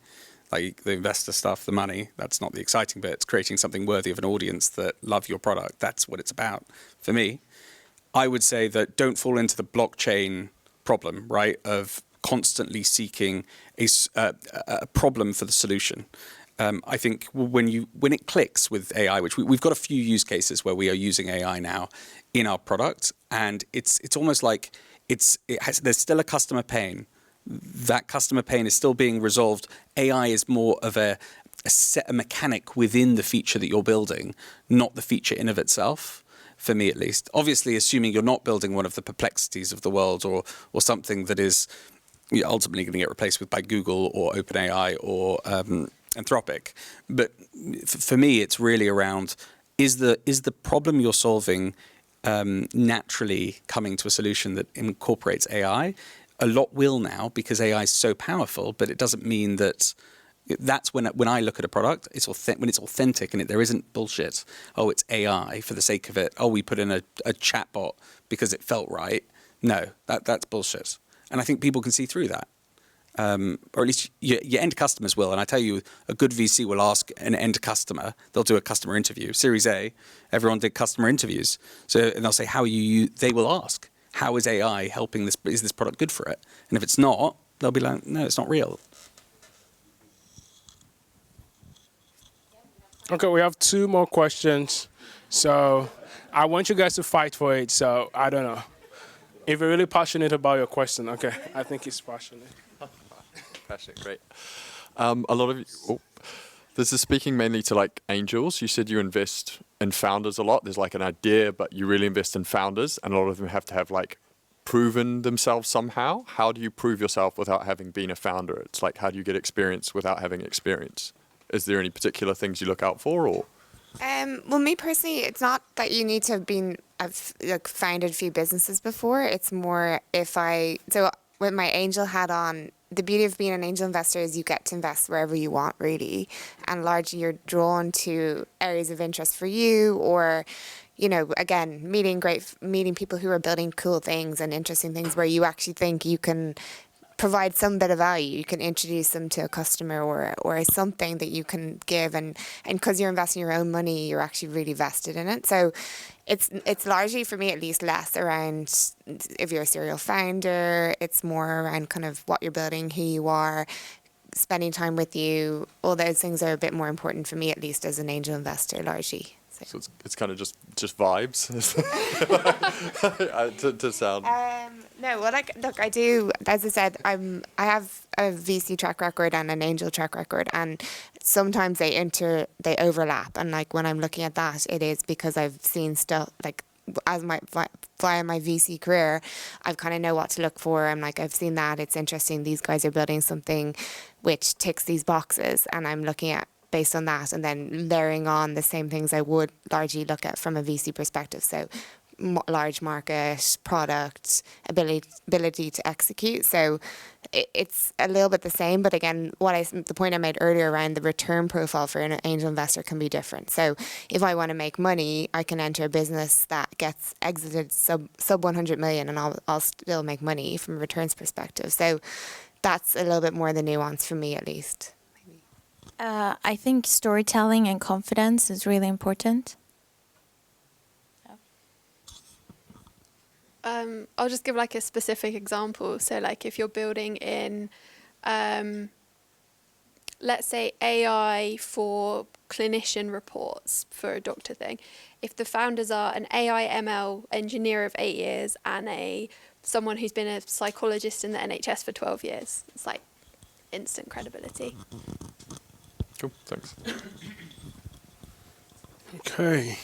Like the investor stuff, the money, that's not the exciting bit. It's creating something worthy of an audience that love your product. That's what it's about. For me, I would say that don't fall into the blockchain problem, right, of constantly seeking a problem for the solution. I think when it clicks with AI, which we've got a few use cases where we are using AI now in our product, and it's almost like there's still a customer pain. That customer pain is still being resolved. AI is more of a mechanic within the feature that you're building, not the feature in of itself, for me at least. Obviously, assuming you're not building one of the perplexities of the world or something that is ultimately going to get replaced by Google or OpenAI or Anthropic. But for me, it's really around, is the problem you're solving naturally coming to a solution that incorporates AI? A lot will now, because AI is so powerful, but it doesn't mean that. That's when I look at a product, when it's authentic and there isn't bullshit. Oh, it's AI for the sake of it. Oh, we put in a chatbot because it felt right. No, that's bullshit. And I think people can see through that. Or at least your end customers will. And I tell you, a good VC will ask an end customer. They'll do a customer interview. Series A, everyone did customer interviews. And they'll say, how are you? They will ask, how is AI helping this? Is this product good for it? And if it's not, they'll be like, no, it's not real. Okay, we have 2 more questions. So I want you guys to fight for it. So I don't know. If you're really passionate about your question, okay, I think he's passionate. Passionate, great. A lot of you, this is speaking mainly to like angels. You said you invest in founders a lot. There's like an idea, but you really invest in founders, and a lot of them have to have like proven themselves somehow. How do you prove yourself without having been a founder? It's like, how do you get experience without having experience? Is there any particular things you look out for, or? Well, me personally, it's not that you need to have been, I've like founded a few businesses before. It's more so with my angel hat on, the beauty of being an angel investor is you get to invest wherever you want, really. And largely you're drawn to areas of interest for you, or, you know, again, meeting people who are building cool things and interesting things where you actually think you can provide some bit of value. You can introduce them to a customer or something that you can give, and because you're investing your own money, you're actually really vested in it. So it's largely, for me at least, less around if you're a serial founder. It's more around kind of what you're building, who you are, spending time with you. All those things are a bit more important for me, at least as an angel investor, largely. So it's kind of just vibes to sound. No, well, look, I do. As I said, I have a VC track record and an angel track record, and sometimes they overlap. And like when I'm looking at that, it is because I've seen stuff like via my VC career, I kind of know what to look for. I'm like, I've seen that. It's interesting. These guys are building something which ticks these boxes, and I'm looking at based on that, and then layering on the same things I would largely look at from a VC perspective. So large market, product, ability to execute. So it's a little bit the same, but again, the point I made earlier around the return profile for an angel investor can be different. So if I want to make money, I can enter a business that gets exited sub 100 million, and I'll still make money from a returns perspective. So that's a little bit more the nuance for me, at least. I think storytelling and confidence is really important. I'll just give like a specific example. So like if you're building in, let's say AI for clinician reports for a doctor thing, if the founders are an AI ML engineer of 8 years and someone who's been a psychologist in the NHS for 12 years, it's like instant credibility. Cool, thanks. Okay.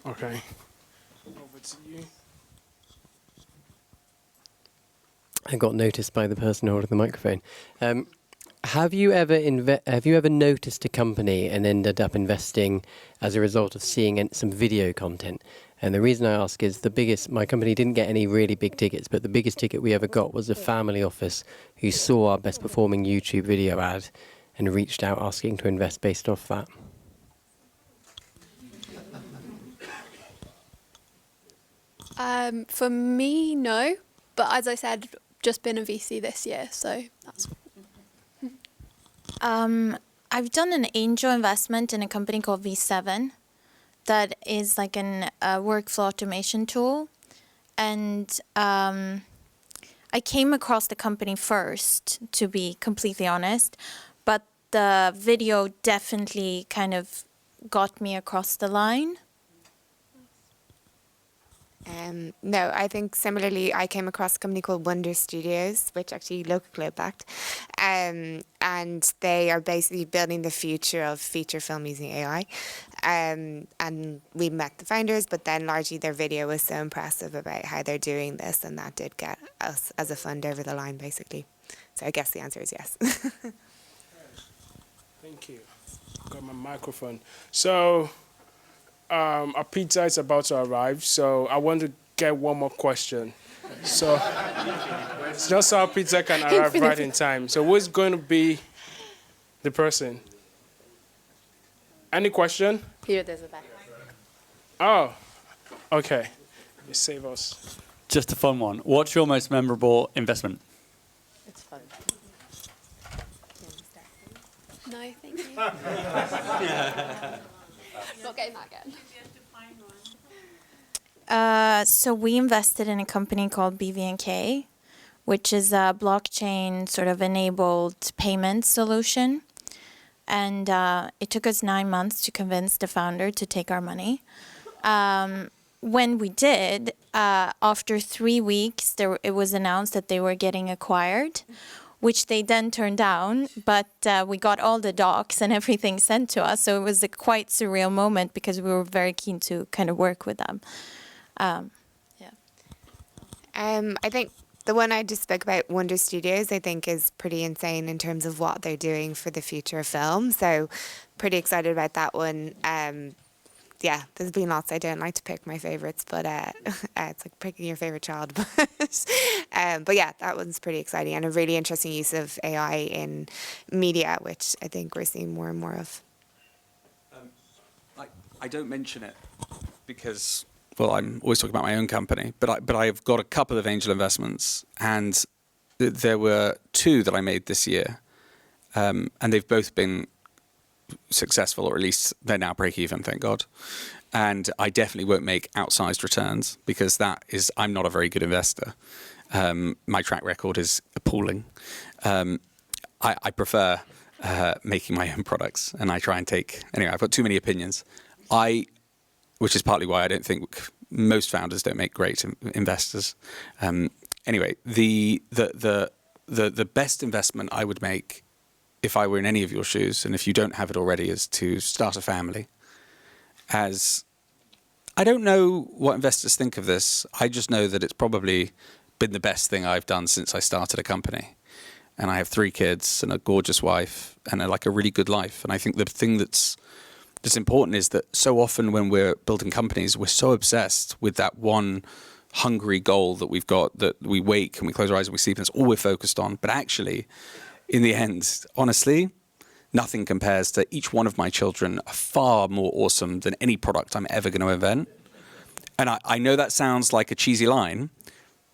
Over to you. I got noticed by the person holding the microphone. Have you ever noticed a company and ended up investing as a result of seeing some video content? And the reason I ask is my company didn't get any really big tickets, but the biggest ticket we ever got was a family office who saw our best performing YouTube video ad and reached out asking to invest based off that. For me, no. But as I said, just been a VC this year, so that's... I've done an angel investment in a company called V7 that is like a workflow automation tool. And I came across the company first, to be completely honest. But the video definitely kind of got me across the line. No, I think similarly, I came across a company called Wonder Studios, which actually local club backed, and they are basically building the future of feature film using AI. And we met the founders, but then largely their video was so impressive about how they're doing this, and that did get us as a fund over the line, basically. So I guess the answer is yes. Thank you. Got my microphone. So our pizza is about to arrive, so I want to get one more question. So it's just so our pizza can arrive right in time. So who's going to be the person? Any question? Here, there's a back. Oh, okay. You save us. Just a fun one. What's your most memorable investment? It's fun. No, thank you. Not getting that again. So we invested in a company called BVNK, which is a blockchain sort of enabled payment solution. And it took us 9 months to convince the founder to take our money. When we did, after 3 weeks, it was announced that they were getting acquired, which they then turned down. But we got all the docs and everything sent to us. So it was a quite surreal moment because we were very keen to kind of work with them. I think The one I just spoke about, Wonder Studios, I think is pretty insane in terms of what they're doing for the future of film. So pretty excited about that one. Yeah, there's been lots. I don't like to pick my favourites, but it's like picking your favourite child. But yeah, that one's pretty exciting and a really interesting use of AI in media, which I think we're seeing more and more of. I don't mention it because, well, I'm always talking about my own company, but I've got a couple of angel investments, and there were 2 that I made this year, and they've both been successful, or at least they're now break even, thank God. And I definitely won't make outsized returns because I'm not a very good investor. My track record is appalling. I prefer making my own products, and I try and anyway, I've got too many opinions. Which is partly why I don't think most founders don't make great investors. Anyway, the best investment I would make if I were in any of your shoes, and if you don't have it already, is to start a family. As I don't know what investors think of this, I just know that it's probably been the best thing I've done since I started a company. And I have 3 kids and a gorgeous wife and a really good life. And I think the thing that's important is that so often when we're building companies, we're so obsessed with that one hungry goal that we've got, that we wake and we close our eyes and we sleep, and it's all we're focused on. But actually, in the end, honestly, nothing compares to each one of my children are far more awesome than any product I'm ever going to invent. And I know that sounds like a cheesy line,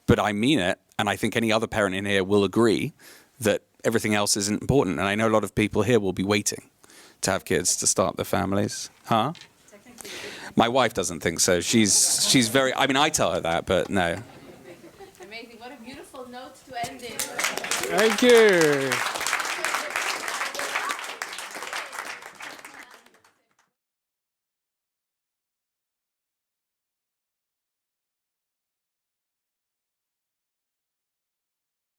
but I mean it. And I think any other parent in here will agree that everything else isn't important. And I know a lot of people here will be waiting to have kids to start their families. Huh? My wife doesn't think so. She's very, I tell her that, but no. Amazing. What a beautiful note to end it. Thank you.